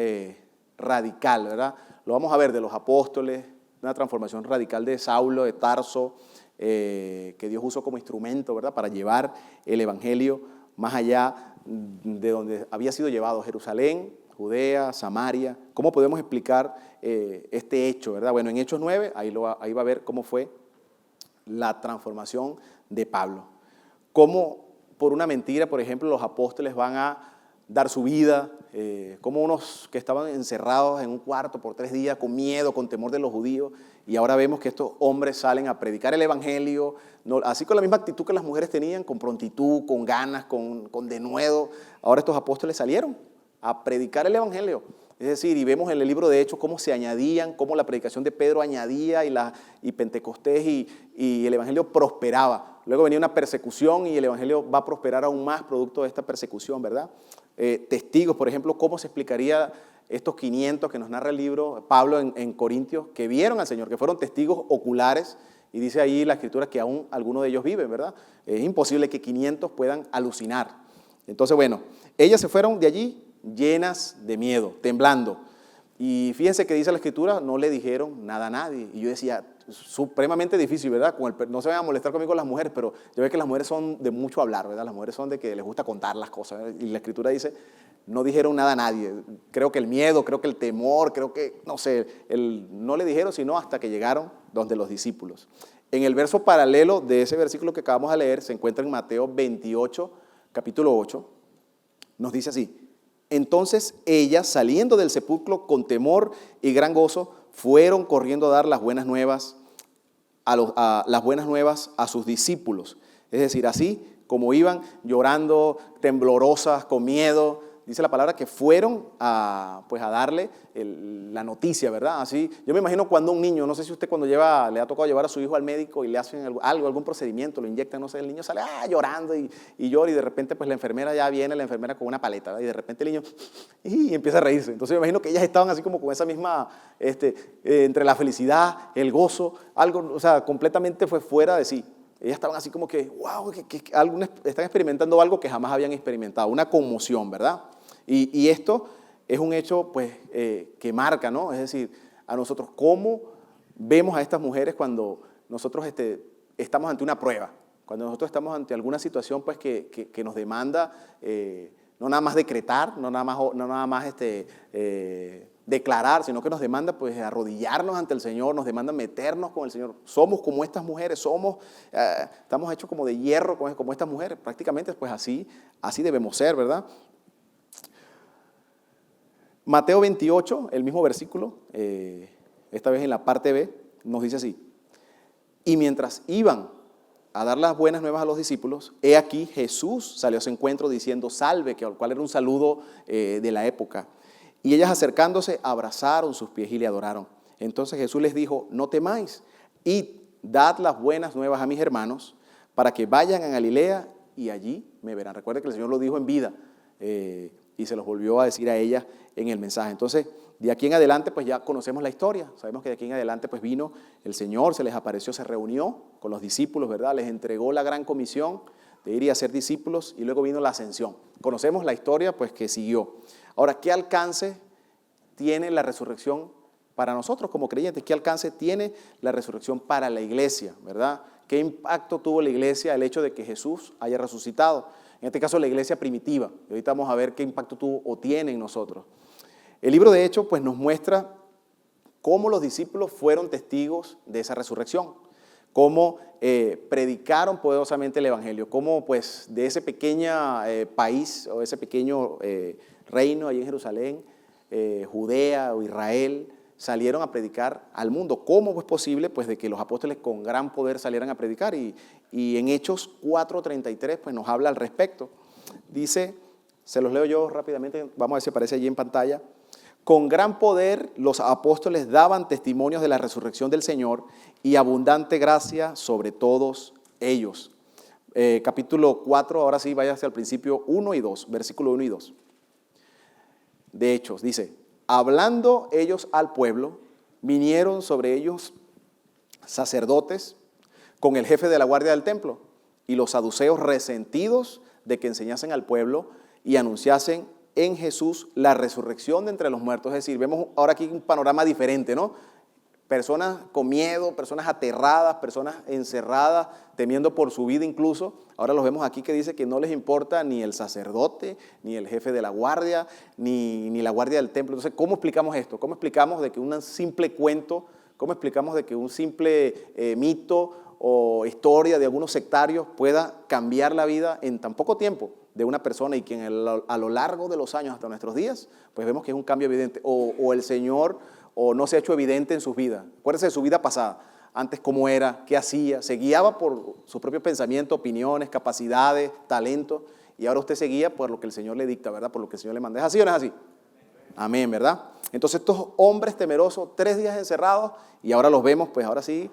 radical, ¿verdad? Lo vamos a ver de los apóstoles, una transformación radical de Saulo, de Tarso, que Dios usó como instrumento, ¿verdad? Para llevar el evangelio más allá de donde había sido llevado, Jerusalén, Judea, Samaria. ¿Cómo podemos explicar este hecho, ¿verdad? Bueno, en Hechos 9, ahí va a ver cómo fue la transformación de Pablo. Cómo por una mentira, por ejemplo, los apóstoles van a dar su vida, como unos que estaban encerrados en un cuarto por 3 días con miedo, con temor de los judíos, y ahora vemos que estos hombres salen a predicar el evangelio, así con la misma actitud que las mujeres tenían, con prontitud, con ganas, con denuedo. Ahora estos apóstoles salieron a predicar el evangelio. Es decir, y vemos en el libro de Hechos cómo se añadían, cómo la predicación de Pedro añadía y Pentecostés y el evangelio prosperaba. Luego venía una persecución y el evangelio va a prosperar aún más producto de esta persecución, ¿verdad? Testigos, por ejemplo, ¿cómo se explicaría estos 500 que nos narra el libro Pablo en Corintios, que vieron al Señor, que fueron testigos oculares, Y dice ahí la Escritura que aún algunos de ellos viven, ¿verdad? Es imposible que 500 puedan alucinar. Entonces, bueno, ellas se fueron de allí llenas de miedo, temblando. Y fíjense que dice la Escritura, no le dijeron nada a nadie. Y yo decía, supremamente difícil, ¿verdad? No se vayan a molestar conmigo las mujeres, pero yo veo que las mujeres son de mucho hablar, ¿verdad? Las mujeres son de que les gusta contar las cosas, ¿verdad? Y la Escritura dice, no dijeron nada a nadie. Creo que el miedo, creo que el temor, creo que, no sé, no le dijeron sino hasta que llegaron donde los discípulos. En el verso paralelo de ese versículo que acabamos de leer, se encuentra en Mateo 28, capítulo 8, nos dice así: entonces ellas, saliendo del sepulcro con temor y gran gozo, fueron corriendo a dar las buenas nuevas a sus discípulos. Es decir, así como iban llorando, temblorosas, con miedo, dice la palabra que fueron a darle la noticia, ¿verdad? Así, yo me imagino cuando un niño, no sé si usted cuando le ha tocado llevar a su hijo al médico y le hacen algún procedimiento, lo inyectan, no sé, el niño sale llorando y llora, y de repente pues la enfermera con una paleta, ¿verdad? Y de repente el niño y empieza a reírse. Entonces me imagino que ellas estaban así como con esa misma, entre la felicidad, el gozo, algo, o sea, completamente fue fuera de sí. Ellas estaban así como que, wow, están experimentando algo que jamás habían experimentado, una conmoción, ¿verdad? Y esto es un hecho pues, que marca, ¿no? Es decir, a nosotros, ¿cómo vemos a estas mujeres cuando nosotros estamos ante una prueba? Cuando nosotros estamos ante alguna situación pues, que nos demanda no nada más decretar, no nada más declarar, sino que nos demanda pues arrodillarnos ante el Señor, nos demanda meternos con el Señor. Somos como estas mujeres, estamos hechos como de hierro como estas mujeres, prácticamente pues así debemos ser, ¿verdad? Mateo 28, el mismo versículo, esta vez en la parte B, nos dice así: y mientras iban a dar las buenas nuevas a los discípulos, he aquí Jesús salió a su encuentro diciendo salve, que al cual era un saludo de la época. Y ellas acercándose abrazaron sus pies y le adoraron. Entonces Jesús les dijo: no temáis, id, dad las buenas nuevas a mis hermanos, para que vayan a Galilea y allí me verán. Recuerde que el Señor lo dijo en vida y se los volvió a decir a ellas en el mensaje. Entonces, de aquí en adelante, pues ya conocemos la historia. Sabemos que de aquí en adelante, pues vino el Señor, se les apareció, se reunió con los discípulos, ¿verdad? Les entregó la gran comisión de ir y hacer discípulos, y luego vino la ascensión. Conocemos la historia, pues, que siguió. Ahora, ¿qué alcance tiene la resurrección para nosotros como creyentes? ¿Qué alcance tiene la resurrección para la iglesia, verdad? ¿Qué impacto tuvo la iglesia el hecho de que Jesús haya resucitado? En este caso, la iglesia primitiva. Y ahorita vamos a ver qué impacto tuvo o tiene en nosotros. El libro de Hechos pues, nos muestra cómo los discípulos fueron testigos de esa resurrección, cómo predicaron poderosamente el evangelio, cómo pues, de ese pequeño país o ese pequeño reino allí en Jerusalén, Judea o Israel, salieron a predicar al mundo. ¿Cómo es posible pues, de que los apóstoles con gran poder salieran a predicar? Y en Hechos 4:33 pues, nos habla al respecto. Dice, se los leo yo rápidamente, vamos a ver si aparece allí en pantalla. Con gran poder los apóstoles daban testimonios de la resurrección del Señor y abundante gracia sobre todos ellos. Capítulo 4, ahora sí, váyase al principio 1 y 2, versículo 1 y 2. De Hechos, dice: hablando ellos al pueblo, vinieron sobre ellos sacerdotes con el jefe de la guardia del templo y los saduceos, resentidos de que enseñasen al pueblo y anunciasen en Jesús la resurrección de entre los muertos. Es decir, vemos ahora aquí un panorama diferente, ¿no? Personas con miedo, personas aterradas, personas encerradas, temiendo por su vida incluso. Ahora los vemos aquí que dice que no les importa ni el sacerdote, ni el jefe de la guardia, ni la guardia del templo. Entonces, ¿cómo explicamos esto? ¿Cómo explicamos de que un simple cuento, cómo explicamos de que un simple mito o historia de algunos sectarios pueda cambiar la vida en tan poco tiempo de una persona, y que a lo largo de los años hasta nuestros días, pues vemos que es un cambio evidente, o el Señor o no se ha hecho evidente en sus vidas? Acuérdense de su vida pasada, antes cómo era, qué hacía, se guiaba por sus propios pensamientos, opiniones, capacidades, talentos, y ahora usted se guía por lo que el Señor le dicta, ¿verdad? Por lo que el Señor le manda. ¿Es así o no es así? Amén, ¿verdad? Entonces estos hombres temerosos, 3 días encerrados, y ahora los vemos, pues ahora sí,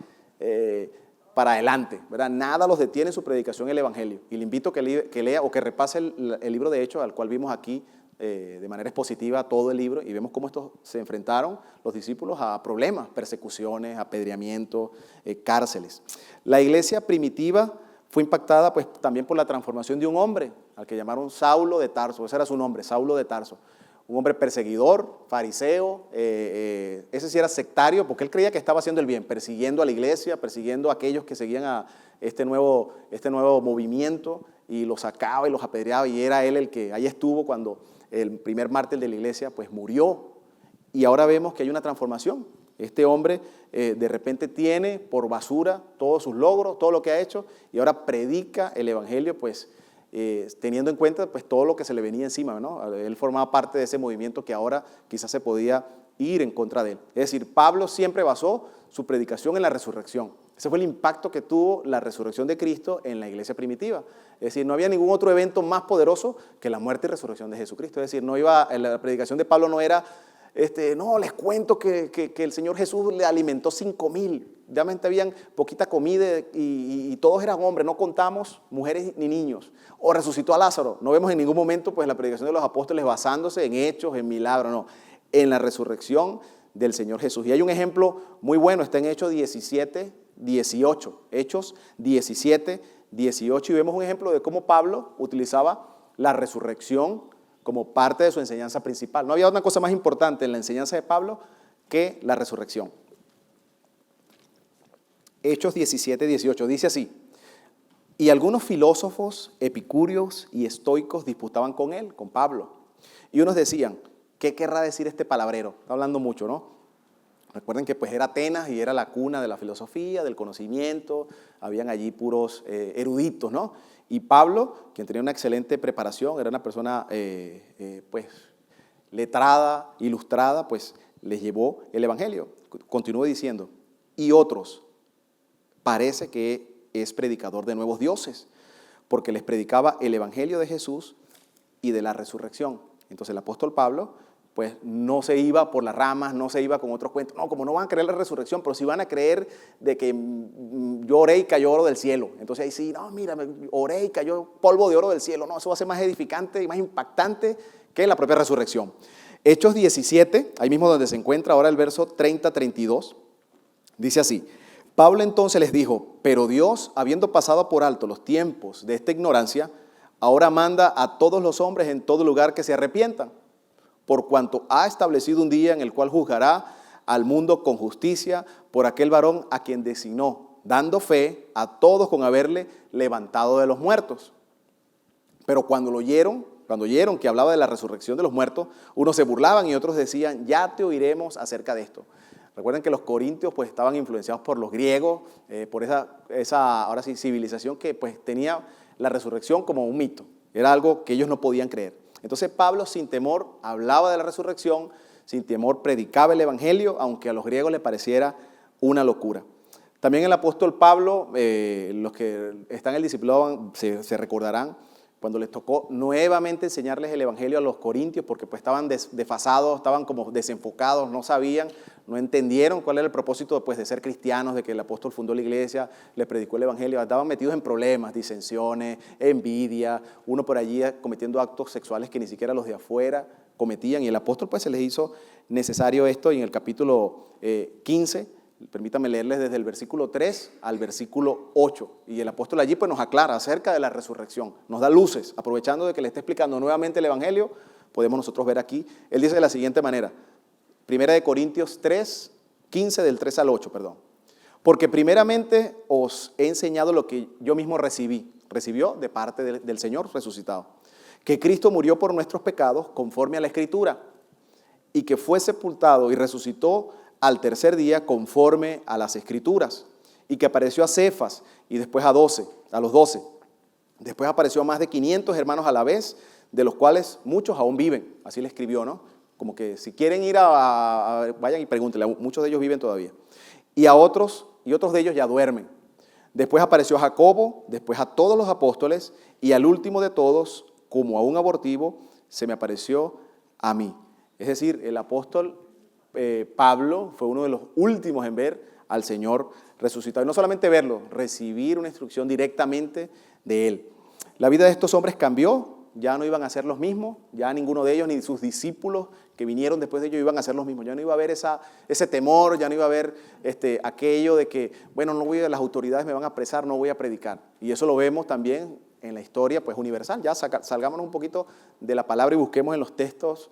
para adelante, ¿verdad? Nada los detiene en su predicación el evangelio. Y le invito a que lea o que repase el libro de Hechos, al cual vimos aquí de manera expositiva todo el libro y vemos cómo estos se enfrentaron, los discípulos, a problemas, persecuciones, apedreamientos, cárceles. La iglesia primitiva fue impactada pues, también por la transformación de un hombre, al que llamaron Saulo de Tarso, ese era su nombre, Saulo de Tarso. Un hombre perseguidor, fariseo, ese sí era sectario, porque él creía que estaba haciendo el bien, persiguiendo a la iglesia, persiguiendo a aquellos que seguían a este nuevo movimiento, y los sacaba y los apedreaba, y era él el que ahí estuvo cuando el primer mártir de la iglesia pues murió. Y ahora vemos que hay una transformación. Este hombre de repente tiene por basura todos sus logros, todo lo que ha hecho, y ahora predica el evangelio pues teniendo en cuenta pues todo lo que se le venía encima, ¿no? Él formaba parte de ese movimiento que ahora quizás se podía ir en contra de él. Es decir, Pablo siempre basó su predicación en la resurrección. Ese fue el impacto que tuvo la resurrección de Cristo en la iglesia primitiva. Es decir, no había ningún otro evento más poderoso que la muerte y resurrección de Jesucristo. Es decir, la predicación de Pablo no era, no, les cuento que el Señor Jesús le alimentó 5,000. Realmente habían poquita comida y todos eran hombres, no contamos mujeres ni niños. O resucitó a Lázaro. No vemos en ningún momento pues, la predicación de los apóstoles basándose en hechos, en milagros, no. En la resurrección del Señor Jesús. Y hay un ejemplo muy bueno, está en Hechos 17, 18. Hechos 17, 18. Y vemos un ejemplo de cómo Pablo utilizaba la resurrección como parte de su enseñanza principal. No había otra cosa más importante en la enseñanza de Pablo que la resurrección. Hechos 17, 18, dice así: y algunos filósofos, epicúreos y estoicos disputaban con él, con Pablo. Y unos decían, ¿qué querrá decir este palabrero? Está hablando mucho, ¿no? Recuerden que pues era Atenas y era la cuna de la filosofía, del conocimiento, habían allí puros eruditos, ¿no? Y Pablo, quien tenía una excelente preparación, era una persona pues letrada, ilustrada, pues les llevó el evangelio. Continúa diciendo, y otros, parece que es predicador de nuevos dioses, porque les predicaba el evangelio de Jesús y de la resurrección. Entonces el apóstol Pablo pues no se iba por las ramas, no se iba con otros cuentos. No, como no van a creer la resurrección, pero sí van a creer de que yo oré y cayó oro del cielo. Entonces ahí sí, no, mira, oré y cayó polvo de oro del cielo. No, eso va a ser más edificante y más impactante que la propia resurrección. Hechos 17, ahí mismo donde se encuentra ahora el verso 30-32, dice así: Pablo entonces les dijo, pero Dios, habiendo pasado por alto los tiempos de esta ignorancia, ahora manda a todos los hombres en todo lugar que se arrepientan, por cuanto ha establecido un día en el cual juzgará al mundo con justicia por aquel varón a quien designó, dando fe a todos con haberle levantado de los muertos. Pero cuando oyeron que hablaba de la resurrección de los muertos, unos se burlaban y otros decían, ya te oiremos acerca de esto. Recuerden que los corintios pues estaban influenciados por los griegos, por esa ahora sí, civilización que pues tenía la resurrección como un mito. Era algo que ellos no podían creer. Entonces Pablo sin temor hablaba de la resurrección, sin temor predicaba el evangelio, aunque a los griegos les pareciera una locura. También el apóstol Pablo, los que están en el discipulado se recordarán, cuando les tocó nuevamente enseñarles el evangelio a los corintios, porque pues estaban desfasados, estaban como desenfocados, no sabían, no entendieron cuál era el propósito pues, de ser cristianos, de que el apóstol fundó la iglesia, les predicó el evangelio, estaban metidos en problemas, disensiones, envidia, uno por allí cometiendo actos sexuales que ni siquiera los de afuera cometían, y el apóstol pues se les hizo necesario esto, y en el capítulo 15, permítanme leerles desde el versículo 3 al versículo 8. Y el apóstol allí pues, nos aclara acerca de la resurrección, nos da luces, aprovechando de que le está explicando nuevamente el evangelio, podemos nosotros ver aquí. Él dice de la siguiente manera, 1 Corintios 3, 15 del 3 al 8, perdón. Porque primeramente os he enseñado lo que yo mismo recibió de parte del Señor resucitado, que Cristo murió por nuestros pecados conforme a la Escritura, y que fue sepultado y resucitó al tercer día conforme a las Escrituras, y que apareció a Cefas y después a los 12. Después apareció a más de 500 hermanos a la vez, de los cuales muchos aún viven. Así le escribió, ¿no? Como que si quieren ir vayan y pregúntenle, muchos de ellos viven todavía. Y otros de ellos ya duermen. Después apareció a Jacobo, después a todos los apóstoles, y al último de todos, como a un abortivo, se me apareció a mí. Es decir, el apóstol Pablo fue uno de los últimos en ver al Señor resucitado. Y no solamente verlo, recibir una instrucción directamente de Él. La vida de estos hombres cambió ya no iban a ser los mismos, ya ninguno de ellos ni sus discípulos que vinieron después de ellos iban a ser los mismos. Ya no iba a haber ese temor, ya no iba a haber aquello de que, bueno, no voy a, las autoridades me van a apresar, no voy a predicar. Y eso lo vemos también en la historia pues universal. Ya salgámonos un poquito de la palabra y busquemos en los textos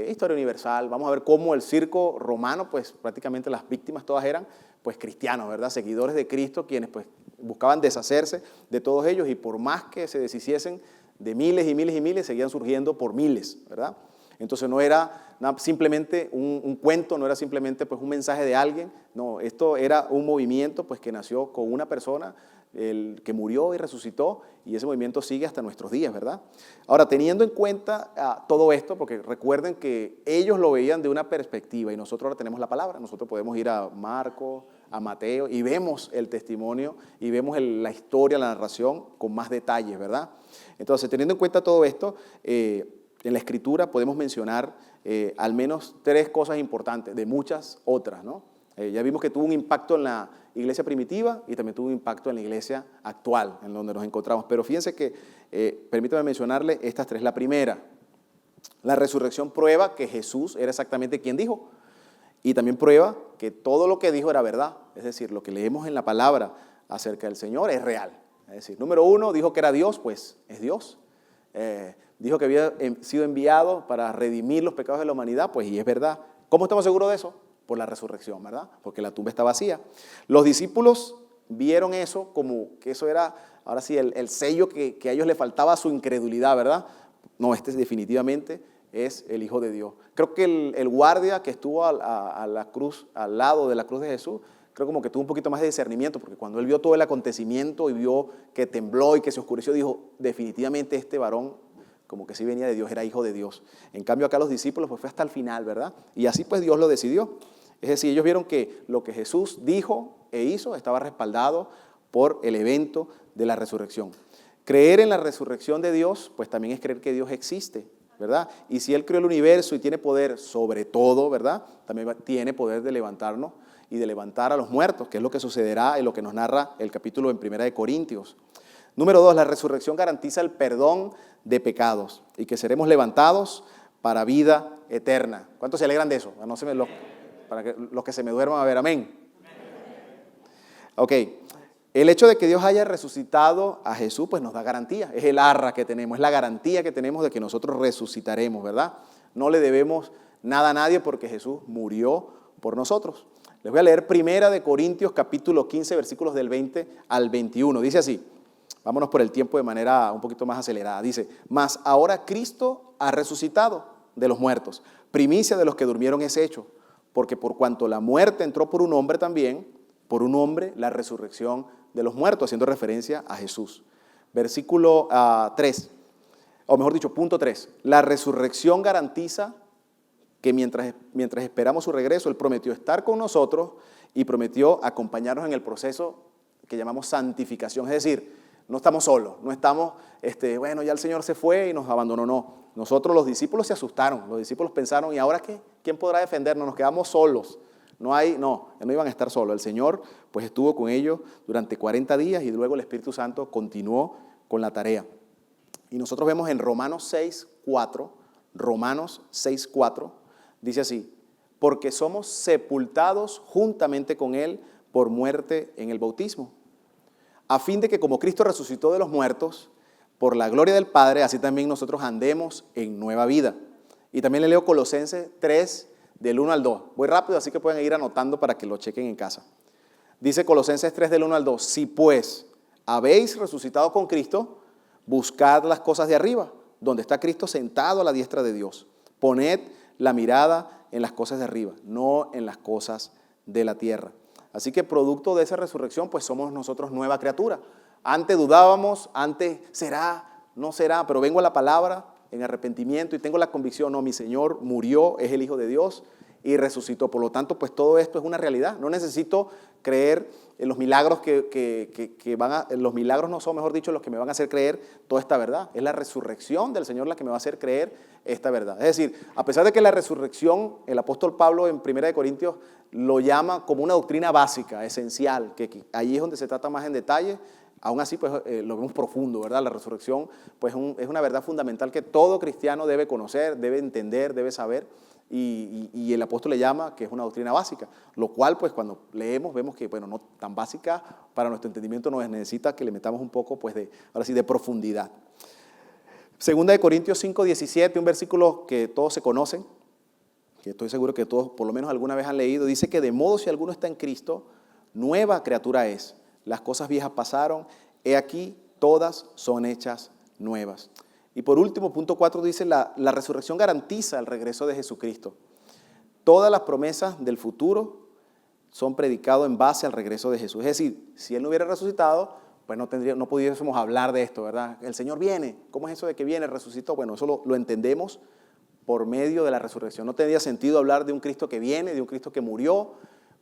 historia universal. Vamos a ver cómo el circo romano, pues prácticamente las víctimas todas eran pues cristianos, ¿verdad? Seguidores de Cristo, quienes pues buscaban deshacerse de todos ellos, y por más que se deshiciesen de miles y miles y miles, seguían surgiendo por miles, ¿verdad? Entonces no era simplemente un cuento, no era simplemente pues un mensaje de alguien, no, esto era un movimiento pues que nació con una persona, el que murió y resucitó, y ese movimiento sigue hasta nuestros días, ¿verdad? Ahora, teniendo en cuenta todo esto, porque recuerden que ellos lo veían de una perspectiva y nosotros ahora tenemos la palabra, nosotros podemos ir a Marcos, a Mateo y vemos el testimonio y vemos la historia, la narración con más detalles, ¿verdad? Entonces, teniendo en cuenta todo esto, en la Escritura podemos mencionar al menos 3 cosas importantes, de muchas otras, ¿no? Ya vimos que tuvo un impacto en la iglesia primitiva y también tuvo un impacto en la iglesia actual, en donde nos encontramos. Pero fíjense que, permítame mencionarle estas 3. La primera, la resurrección prueba que Jesús era exactamente quien dijo, y también prueba que todo lo que dijo era verdad. Es decir, lo que leemos en la palabra acerca del Señor es real. Es decir, número 1, dijo que era Dios, pues es Dios. Dijo que había sido enviado para redimir los pecados de la humanidad, pues y es verdad. ¿Cómo estamos seguros de eso? Por la resurrección, ¿verdad? Porque la tumba está vacía. Los discípulos vieron eso como que eso era, ahora sí, el sello que a ellos les faltaba a su incredulidad, ¿verdad? No, este definitivamente es el Hijo de Dios. Creo que el guardia que estuvo a la cruz, al lado de la cruz de Jesús, creo como que tuvo un poquito más de discernimiento, porque cuando él vio todo el acontecimiento y vio que tembló y que se oscureció, dijo, definitivamente este varón, como que sí venía de Dios, era hijo de Dios. En cambio acá los discípulos pues fue hasta el final, ¿verdad? Y así pues Dios lo decidió. Es decir, ellos vieron que lo que Jesús dijo e hizo estaba respaldado por el evento de la resurrección. Creer en la resurrección de Dios, pues también es creer que Dios existe, ¿verdad? Y si Él creó el universo y tiene poder sobre todo, ¿verdad? También tiene poder de levantarnos y de levantar a los muertos, que es lo que sucederá en lo que nos narra el capítulo en 1 de Corintios. Número 2, la resurrección garantiza el perdón de pecados y que seremos levantados para vida eterna. ¿Cuántos se alegran de eso? Para que los que se me duerman a ver, amén. Ok, el hecho de que Dios haya resucitado a Jesús, pues nos da garantía, es el arra que tenemos, es la garantía que tenemos de que nosotros resucitaremos, ¿verdad? No le debemos nada a nadie porque Jesús murió por nosotros. Les voy a leer 1 de Corintios capítulo 15, versículos del 20 al 21, dice así, vámonos por el tiempo de manera un poquito más acelerada, dice, mas ahora Cristo ha resucitado de los muertos, primicia de los que durmieron es hecho, porque por cuanto la muerte entró por un hombre también, por un hombre la resurrección de los muertos, haciendo referencia a Jesús. Versículo 3, o mejor dicho, punto 3. La resurrección garantiza que mientras esperamos su regreso, Él prometió estar con nosotros y prometió acompañarnos en el proceso que llamamos santificación. Es decir, no estamos solos, no estamos, bueno, ya el Señor se fue y nos abandonó, no. Nosotros, los discípulos se asustaron, los discípulos pensaron, ¿y ahora qué? ¿Quién podrá defendernos? Nos quedamos solos. No iban a estar solos. El Señor pues estuvo con ellos durante 40 días y luego el Espíritu Santo continuó con la tarea. Y nosotros vemos en Romanos 6:4, dice así, porque somos sepultados juntamente con Él por muerte en el bautismo, a fin de que como Cristo resucitó de los muertos, por la gloria del Padre, así también nosotros andemos en nueva vida. Y también le leo Colosenses 3, del 1 al 2. Voy rápido, así que pueden ir anotando para que lo chequen en casa. Dice Colosenses 3, del 1 al 2. Si pues habéis resucitado con Cristo, buscad las cosas de arriba, donde está Cristo sentado a la diestra de Dios. Poned la mirada en las cosas de arriba, no en las cosas de la tierra. Así que producto de esa resurrección, pues somos nosotros nueva criatura. Antes dudábamos, antes será, no será, pero vengo a la palabra en arrepentimiento y tengo la convicción, no, mi Señor murió, es el Hijo de Dios y resucitó. Por lo tanto, pues todo esto es una realidad. No necesito creer en los milagros los milagros no son, mejor dicho, los que me van a hacer creer toda esta verdad. Es la resurrección del Señor la que me va a hacer creer esta verdad. Es decir, a pesar de que la resurrección, el apóstol Pablo en 1 de Corintios lo llama como una doctrina básica, esencial, que ahí es donde se trata más en detalle. aún así pues lo vemos profundo, ¿verdad? La resurrección pues es una verdad fundamental que todo cristiano debe conocer, debe entender, debe saber, y el apóstol le llama que es una doctrina básica, lo cual pues cuando leemos vemos que bueno, no tan básica para nuestro entendimiento no es, necesita que le metamos un poco pues ahora sí de profundidad. Segunda de Corintios 5:17, un versículo que todos se conocen, que estoy seguro que todos por lo menos alguna vez han leído, dice que de modo si alguno está en Cristo, nueva criatura es. Las cosas viejas pasaron, he aquí, todas son hechas nuevas. Y por último, punto 4 dice, la resurrección garantiza el regreso de Jesucristo. Todas las promesas del futuro son predicadas en base al regreso de Jesús. Es decir, si Él no hubiera resucitado, pues no pudiésemos hablar de esto, ¿verdad? El Señor viene. ¿Cómo es eso de que viene, resucitó? Bueno, eso lo entendemos por medio de la resurrección. No tendría sentido hablar de un Cristo que viene, de un Cristo que murió,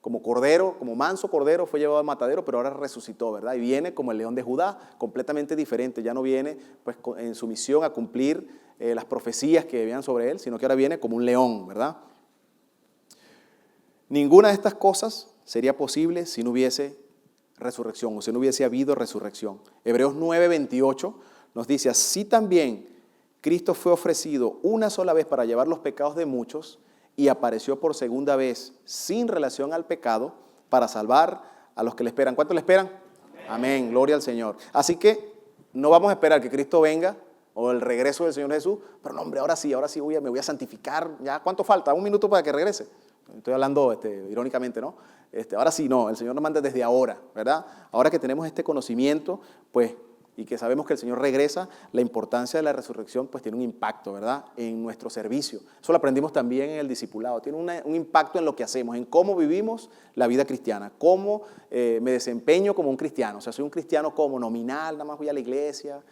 como cordero, como manso cordero, fue llevado al matadero, pero ahora resucitó, ¿verdad? Y viene como el león de Judá, completamente diferente. Ya no viene pues, en su misión a cumplir las profecías que habían sobre él, sino que ahora viene como un león, ¿verdad? Ninguna de estas cosas sería posible si no hubiese resurrección, o si no hubiese habido resurrección. Hebreos 9:28 nos dice, así también Cristo fue ofrecido una sola vez para llevar los pecados de muchos, y apareció por segunda vez sin relación al pecado para salvar a los que le esperan. ¿Cuántos le esperan? Amén, gloria al Señor. Así que no vamos a esperar que Cristo venga o el regreso del Señor Jesús, pero no, hombre, ahora sí me voy a santificar. ¿Ya cuánto falta? Un minuto para que regrese. Estoy hablando irónicamente, ¿no? Ahora sí, no, el Señor nos manda desde ahora, ¿verdad? Ahora que tenemos este conocimiento, pues, y que sabemos que el Señor regresa, la importancia de la resurrección pues tiene un impacto, ¿verdad?, en nuestro servicio. Eso lo aprendimos también en el discipulado. Tiene un impacto en lo que hacemos, en cómo vivimos la vida cristiana, cómo me desempeño como un cristiano. O sea, soy un cristiano como nominal, nada más voy a la iglesia,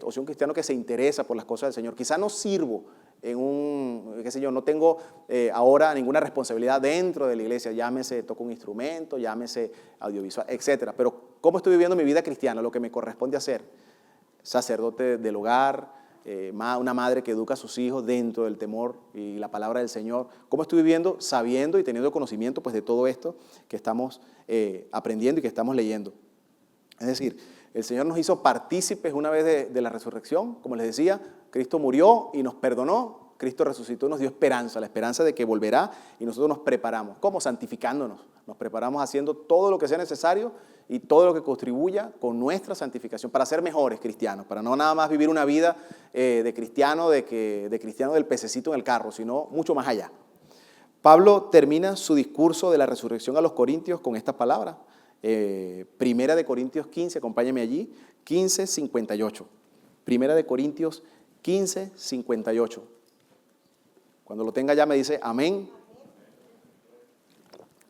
o soy un cristiano que se interesa por las cosas del Señor. Quizá no sirvo no tengo ahora ninguna responsabilidad dentro de la iglesia, llámese toco un instrumento, llámese audiovisual, etcétera. Pero ¿cómo estoy viviendo mi vida cristiana? Lo que me corresponde hacer, sacerdote del hogar, una madre que educa a sus hijos dentro del temor y la palabra del Señor. ¿Cómo estoy viviendo? Sabiendo y teniendo conocimiento pues, de todo esto que estamos aprendiendo y que estamos leyendo. Es decir, el Señor nos hizo partícipes una vez de la resurrección. Como les decía, Cristo murió y nos perdonó. Cristo resucitó y nos dio esperanza, la esperanza de que volverá, y nosotros nos preparamos. ¿Cómo? Santificándonos. Nos preparamos haciendo todo lo que sea necesario y todo lo que contribuya con nuestra santificación para ser mejores cristianos, para no nada más vivir una vida de cristiano del pececito en el carro, sino mucho más allá. Pablo termina su discurso de la resurrección a los corintios con estas palabras. Primera de Corintios 15, acompáñame allí, 15:58. Primera de Corintios 15:58. Cuando lo tenga ya me dice amén.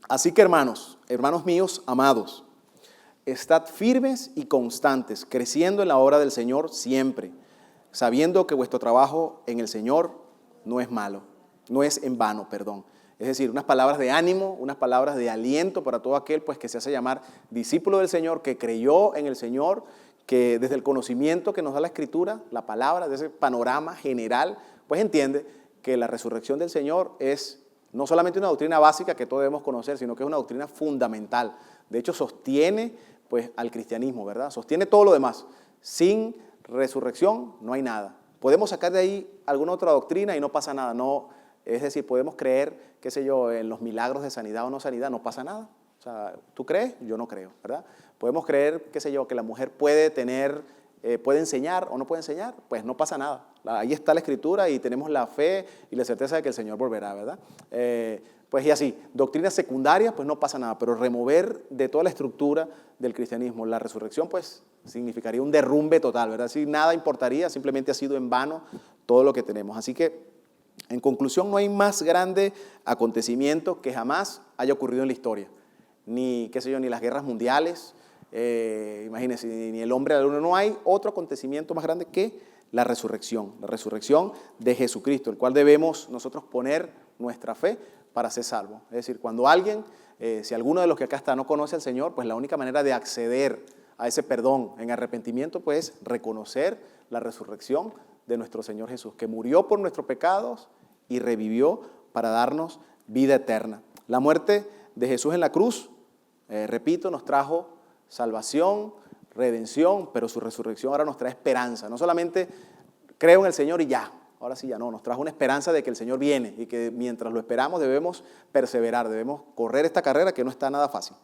Así que hermanos míos, amados, estad firmes y constantes, creciendo en la obra del Señor siempre, sabiendo que vuestro trabajo en el Señor no es en vano. Es decir, unas palabras de ánimo, unas palabras de aliento para todo aquel pues, que se hace llamar discípulo del Señor, que creyó en el Señor, que desde el conocimiento que nos da la Escritura, la palabra, de ese panorama general, pues entiende que la resurrección del Señor es no solamente una doctrina básica que todos debemos conocer, sino que es una doctrina fundamental. De hecho, sostiene pues, al cristianismo, ¿verdad? Sostiene todo lo demás. Sin resurrección no hay nada. Podemos sacar de ahí alguna otra doctrina y no pasa nada. No, es decir, podemos creer, en los milagros de sanidad o no sanidad, no pasa nada. O sea, ¿tú crees? Yo no creo, ¿verdad? Podemos creer, que la mujer puede enseñar o no puede enseñar, pues no pasa nada. Ahí está la Escritura y tenemos la fe y la certeza de que el Señor volverá, ¿verdad? Pues y así, doctrinas secundarias, pues no pasa nada, pero remover de toda la estructura del cristianismo la resurrección, pues significaría un derrumbe total, ¿verdad? Si nada importaría, simplemente ha sido en vano todo lo que tenemos. Así que, en conclusión, no hay más grande acontecimiento que jamás haya ocurrido en la historia. Ni las guerras mundiales, imagínense, ni el hombre a la luna. No hay otro acontecimiento más grande que la resurrección de Jesucristo, el cual debemos nosotros poner nuestra fe para ser salvos. Es decir, cuando si alguno de los que acá está no conoce al Señor, pues la única manera de acceder a ese perdón en arrepentimiento, pues es reconocer la resurrección de nuestro Señor Jesús, que murió por nuestros pecados y revivió para darnos vida eterna. La muerte de Jesús en la cruz, repito, nos trajo salvación, redención, pero su resurrección ahora nos trae esperanza. No solamente creo en el Señor y ya, ahora sí ya no, nos trae una esperanza de que el Señor viene y que mientras lo esperamos debemos perseverar, debemos correr esta carrera que no está nada fácil.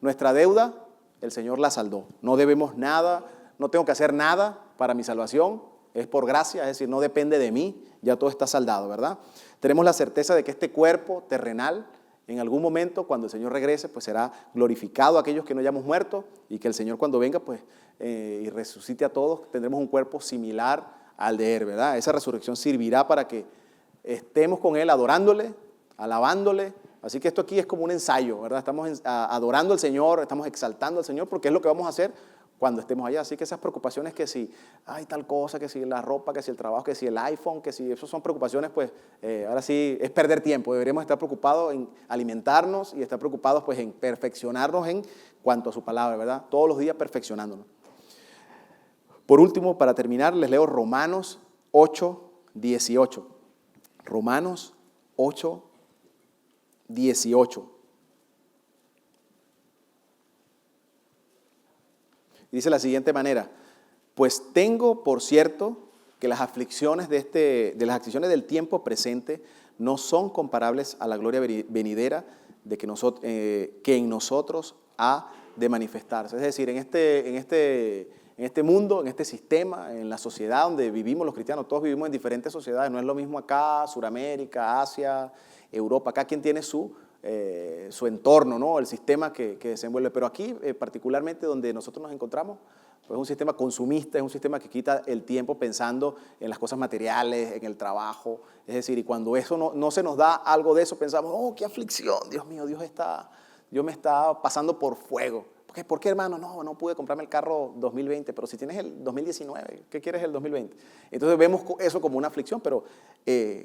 Nuestra deuda, el Señor la saldó. No debemos nada, no tengo que hacer nada para mi salvación, es por gracia, es decir, no depende de mí, ya todo está saldado, ¿verdad? Tenemos la certeza de que este cuerpo terrenal, en algún momento, cuando el Señor regrese, pues será glorificado a aquellos que no hayamos muerto y que el Señor cuando venga, pues, y resucite a todos, tendremos un cuerpo similar al de Él, ¿verdad? Esa resurrección servirá para que estemos con Él adorándole, alabándole. Así que esto aquí es como un ensayo, ¿verdad? Estamos adorando al Señor, estamos exaltando al Señor porque es lo que vamos a hacer cuando estemos allá. Así que esas preocupaciones que si hay tal cosa, que si la ropa, que si el trabajo, que si el iPhone, que si eso son preocupaciones, pues ahora sí es perder tiempo. Deberíamos estar preocupados en alimentarnos y estar preocupados pues en perfeccionarnos en cuanto a su palabra, ¿verdad? Todos los días perfeccionándonos. Por último, para terminar, les leo Romanos 8:18. Romanos 8:18. Dice de la siguiente manera: pues tengo por cierto que las aflicciones de las aflicciones del tiempo presente no son comparables a la gloria venidera que en nosotros ha de manifestarse. Es decir, en este mundo, en este sistema, en la sociedad donde vivimos los cristianos, todos vivimos en diferentes sociedades, no es lo mismo acá, Sudamérica, Asia, Europa, cada quien tiene su entorno, ¿no? El sistema que desenvuelve. Pero aquí, particularmente donde nosotros nos encontramos, pues es un sistema consumista, es un sistema que quita el tiempo pensando en las cosas materiales, en el trabajo. Es decir, y cuando eso no se nos da algo de eso, pensamos, oh, qué aflicción, Dios mío, Dios me está pasando por fuego. ¿Por qué, hermano? No pude comprarme el carro 2020, pero si tienes el 2019, ¿qué quieres el 2020? Entonces vemos eso como una aflicción, pero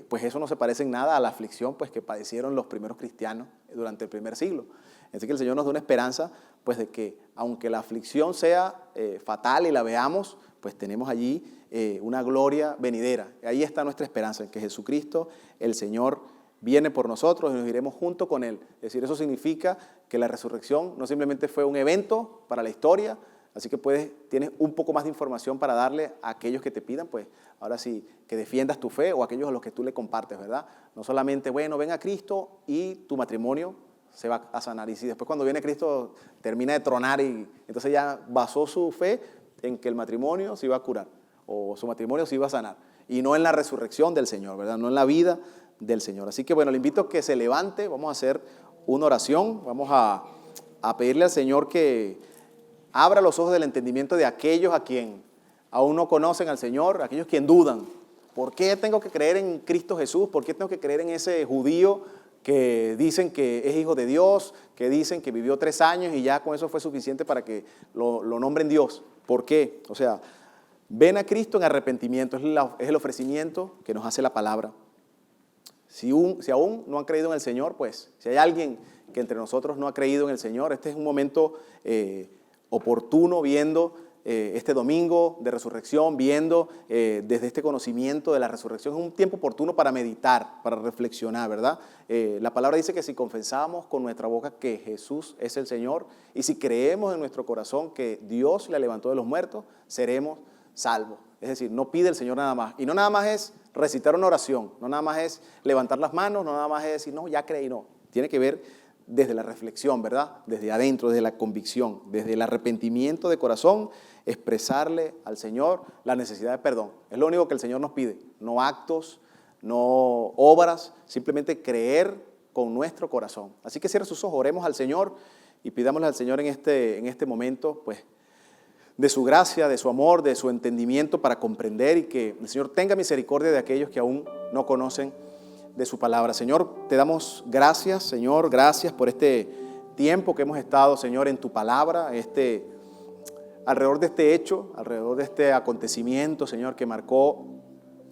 pues eso no se parece en nada a la aflicción pues, que padecieron los primeros cristianos durante el primer siglo. Así que el Señor nos da una esperanza pues, de que aunque la aflicción sea fatal y la veamos, pues tenemos allí una gloria venidera. Ahí está nuestra esperanza, en que Jesucristo, el Señor, viene por nosotros y nos iremos junto con Él. Es decir, eso significa que la resurrección no simplemente fue un evento para la historia, así que tienes un poco más de información para darle a aquellos que te pidan, pues ahora sí, que defiendas tu fe o a aquellos a los que tú le compartes, ¿verdad? No solamente, bueno, ven a Cristo y tu matrimonio se va a sanar. Y si después cuando viene Cristo termina de tronar y entonces ya basó su fe en que el matrimonio se iba a curar o su matrimonio se iba a sanar y no en la resurrección del Señor, ¿verdad? No en la vida del Señor. Así que bueno, le invito a que se levante, vamos a hacer una oración, vamos a pedirle al Señor que abra los ojos del entendimiento de aquellos a quien aún no conocen al Señor, aquellos quien dudan. ¿Por qué tengo que creer en Cristo Jesús? ¿Por qué tengo que creer en ese judío que dicen que es hijo de Dios, que dicen que vivió 3 años y ya con eso fue suficiente para que lo nombren Dios? ¿Por qué? O sea, ven a Cristo en arrepentimiento, es el ofrecimiento que nos hace la palabra. Si aún no han creído en el Señor, pues si hay alguien que entre nosotros no ha creído en el Señor, este es un momento oportuno viendo este domingo de resurrección, viendo desde este conocimiento de la resurrección. Es un tiempo oportuno para meditar, para reflexionar, ¿verdad? La palabra dice que si confesamos con nuestra boca que Jesús es el Señor y si creemos en nuestro corazón que Dios le levantó de los muertos, seremos salvos. Es decir, no pide el Señor nada más. Y no nada más es recitar una oración, no nada más es levantar las manos, no nada más es decir, no, ya creí, no. Tiene que ver desde la reflexión, ¿verdad? Desde adentro, desde la convicción, desde el arrepentimiento de corazón, expresarle al Señor la necesidad de perdón. Es lo único que el Señor nos pide, no actos, no obras, simplemente creer con nuestro corazón. Así que cierre sus ojos, oremos al Señor y pidámosle al Señor en este momento, pues, de su gracia, de su amor, de su entendimiento para comprender y que el Señor tenga misericordia de aquellos que aún no conocen de su palabra. Señor, te damos gracias, Señor, gracias por este tiempo que hemos estado, Señor, en tu palabra, alrededor de este hecho, alrededor de este acontecimiento, Señor, que marcó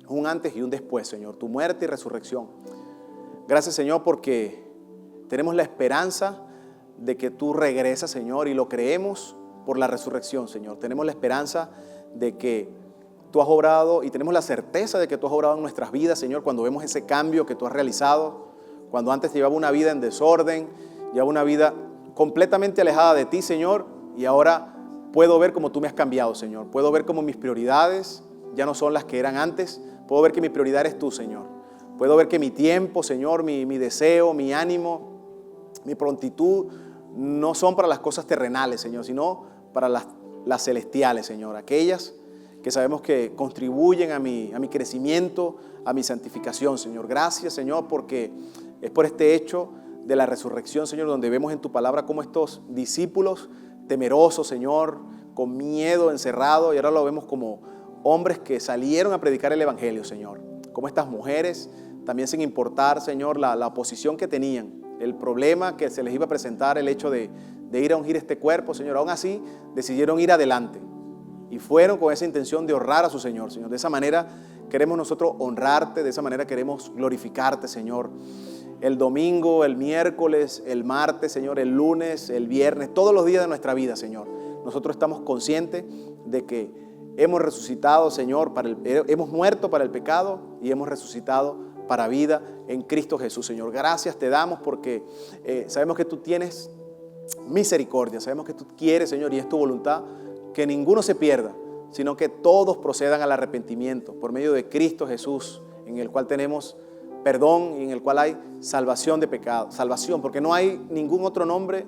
un antes y un después, Señor, tu muerte y resurrección. Gracias, Señor, porque tenemos la esperanza de que tú regresas, Señor, y lo creemos por la resurrección, Señor. Tenemos la esperanza de que tú has obrado y tenemos la certeza de que tú has obrado en nuestras vidas, Señor, cuando vemos ese cambio que tú has realizado, cuando antes llevaba una vida en desorden, llevaba una vida completamente alejada de ti, Señor, y ahora puedo ver cómo tú me has cambiado, Señor. Puedo ver cómo mis prioridades ya no son las que eran antes. Puedo ver que mi prioridad eres tú, Señor. Puedo ver que mi tiempo, Señor, mi deseo, mi ánimo, mi prontitud no son para las cosas terrenales, Señor, sino para las celestiales, Señor. Aquellas que sabemos que contribuyen a mi crecimiento, a mi santificación, Señor. Gracias, Señor, porque es por este hecho de la resurrección, Señor, donde vemos en tu palabra cómo estos discípulos temerosos, Señor, con miedo, encerrados, y ahora lo vemos como hombres que salieron a predicar el evangelio, Señor. Como estas mujeres, también sin importar, Señor, la oposición que tenían, el problema que se les iba a presentar, el hecho de ir a ungir este cuerpo, Señor, aún así decidieron ir adelante y fueron con esa intención de honrar a su Señor, Señor. De esa manera queremos nosotros honrarte, de esa manera queremos glorificarte, Señor. El domingo, el miércoles, el martes, Señor, el lunes, el viernes, todos los días de nuestra vida, Señor. Nosotros estamos conscientes de que hemos resucitado, Señor, hemos muerto para el pecado y hemos resucitado para vida en Cristo Jesús, Señor. Gracias te damos porque sabemos que tú tienes misericordia, sabemos que tú quieres, Señor, y es tu voluntad que ninguno se pierda, sino que todos procedan al arrepentimiento por medio de Cristo Jesús, en el cual tenemos perdón y en el cual hay salvación de pecado, salvación, porque no hay ningún otro nombre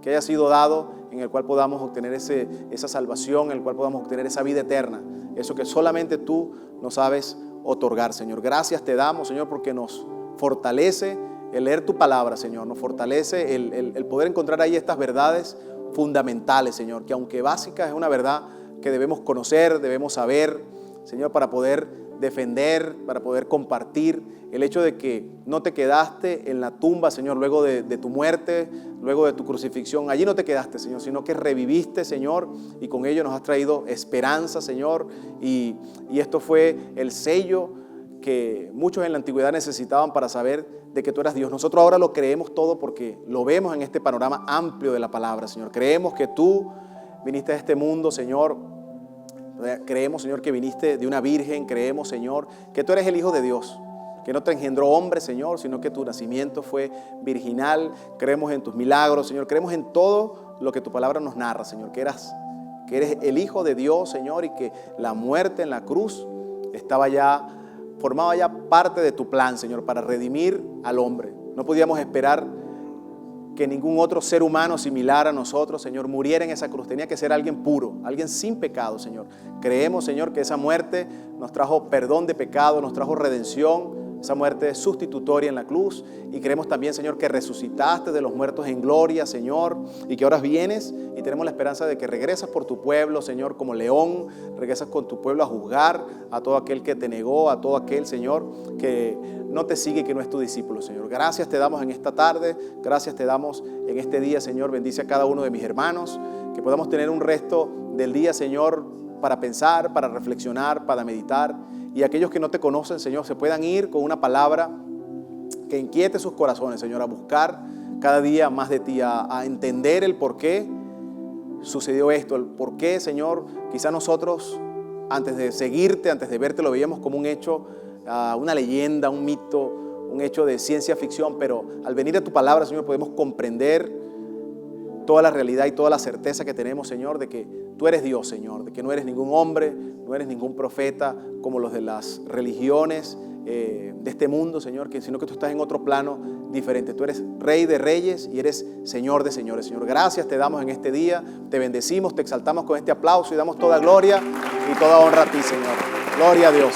que haya sido dado en el cual podamos obtener esa salvación, en el cual podamos obtener esa vida eterna, eso que solamente tú nos sabes otorgar, Señor. Gracias te damos, Señor, porque nos fortalece el leer tu palabra, Señor, nos fortalece el poder encontrar ahí estas verdades fundamentales, Señor, que aunque básicas es una verdad que debemos conocer, debemos saber, Señor, para poder defender, para poder compartir el hecho de que no te quedaste en la tumba, Señor, luego de tu muerte, luego de tu crucifixión. Allí no te quedaste, Señor, sino que reviviste, Señor, y con ello nos has traído esperanza, Señor, y esto fue el sello que muchos en la antigüedad necesitaban para saber de que tú eras Dios. Nosotros ahora lo creemos todo porque lo vemos en este panorama amplio de la palabra, Señor. Creemos que tú viniste a este mundo, Señor. Creemos, Señor, que viniste de una virgen. Creemos, Señor, que tú eres el Hijo de Dios, que no te engendró hombre, Señor, sino que tu nacimiento fue virginal. Creemos en tus milagros, Señor. Creemos en todo lo que tu palabra nos narra, Señor, que eres el Hijo de Dios, Señor, y que la muerte en la cruz formaba ya parte de tu plan, Señor, para redimir al hombre. No podíamos esperar que ningún otro ser humano similar a nosotros, Señor, muriera en esa cruz. Tenía que ser alguien puro, alguien sin pecado, Señor. Creemos, Señor, que esa muerte nos trajo perdón de pecado, nos trajo redención, esa muerte sustitutoria en la cruz. Y creemos también, Señor, que resucitaste de los muertos en gloria, Señor, y que ahora vienes y tenemos la esperanza de que regresas por tu pueblo, Señor, como león, regresas con tu pueblo a juzgar a todo aquel que te negó, a todo aquel, Señor, que no te sigue y que no es tu discípulo, Señor. Gracias te damos en esta tarde, gracias te damos en este día, Señor. Bendice a cada uno de mis hermanos, que podamos tener un resto del día, Señor, para pensar, para reflexionar, para meditar. Y aquellos que no te conocen, Señor, se puedan ir con una palabra que inquiete sus corazones, Señor, a buscar cada día más de ti, a entender el por qué sucedió esto, el por qué, Señor, quizá nosotros antes de seguirte, antes de verte, lo veíamos como un hecho, una leyenda, un mito, un hecho de ciencia ficción, pero al venir a tu palabra, Señor, podemos comprender toda la realidad y toda la certeza que tenemos, Señor, de que tú eres Dios, Señor, de que no eres ningún hombre, no eres ningún profeta como los de las religiones de este mundo, Señor, sino que tú estás en otro plano diferente. Tú eres Rey de Reyes y eres Señor de Señores, Señor. Gracias te damos en este día, te bendecimos, te exaltamos con este aplauso y damos toda gloria y toda honra a ti, Señor. Gloria a Dios.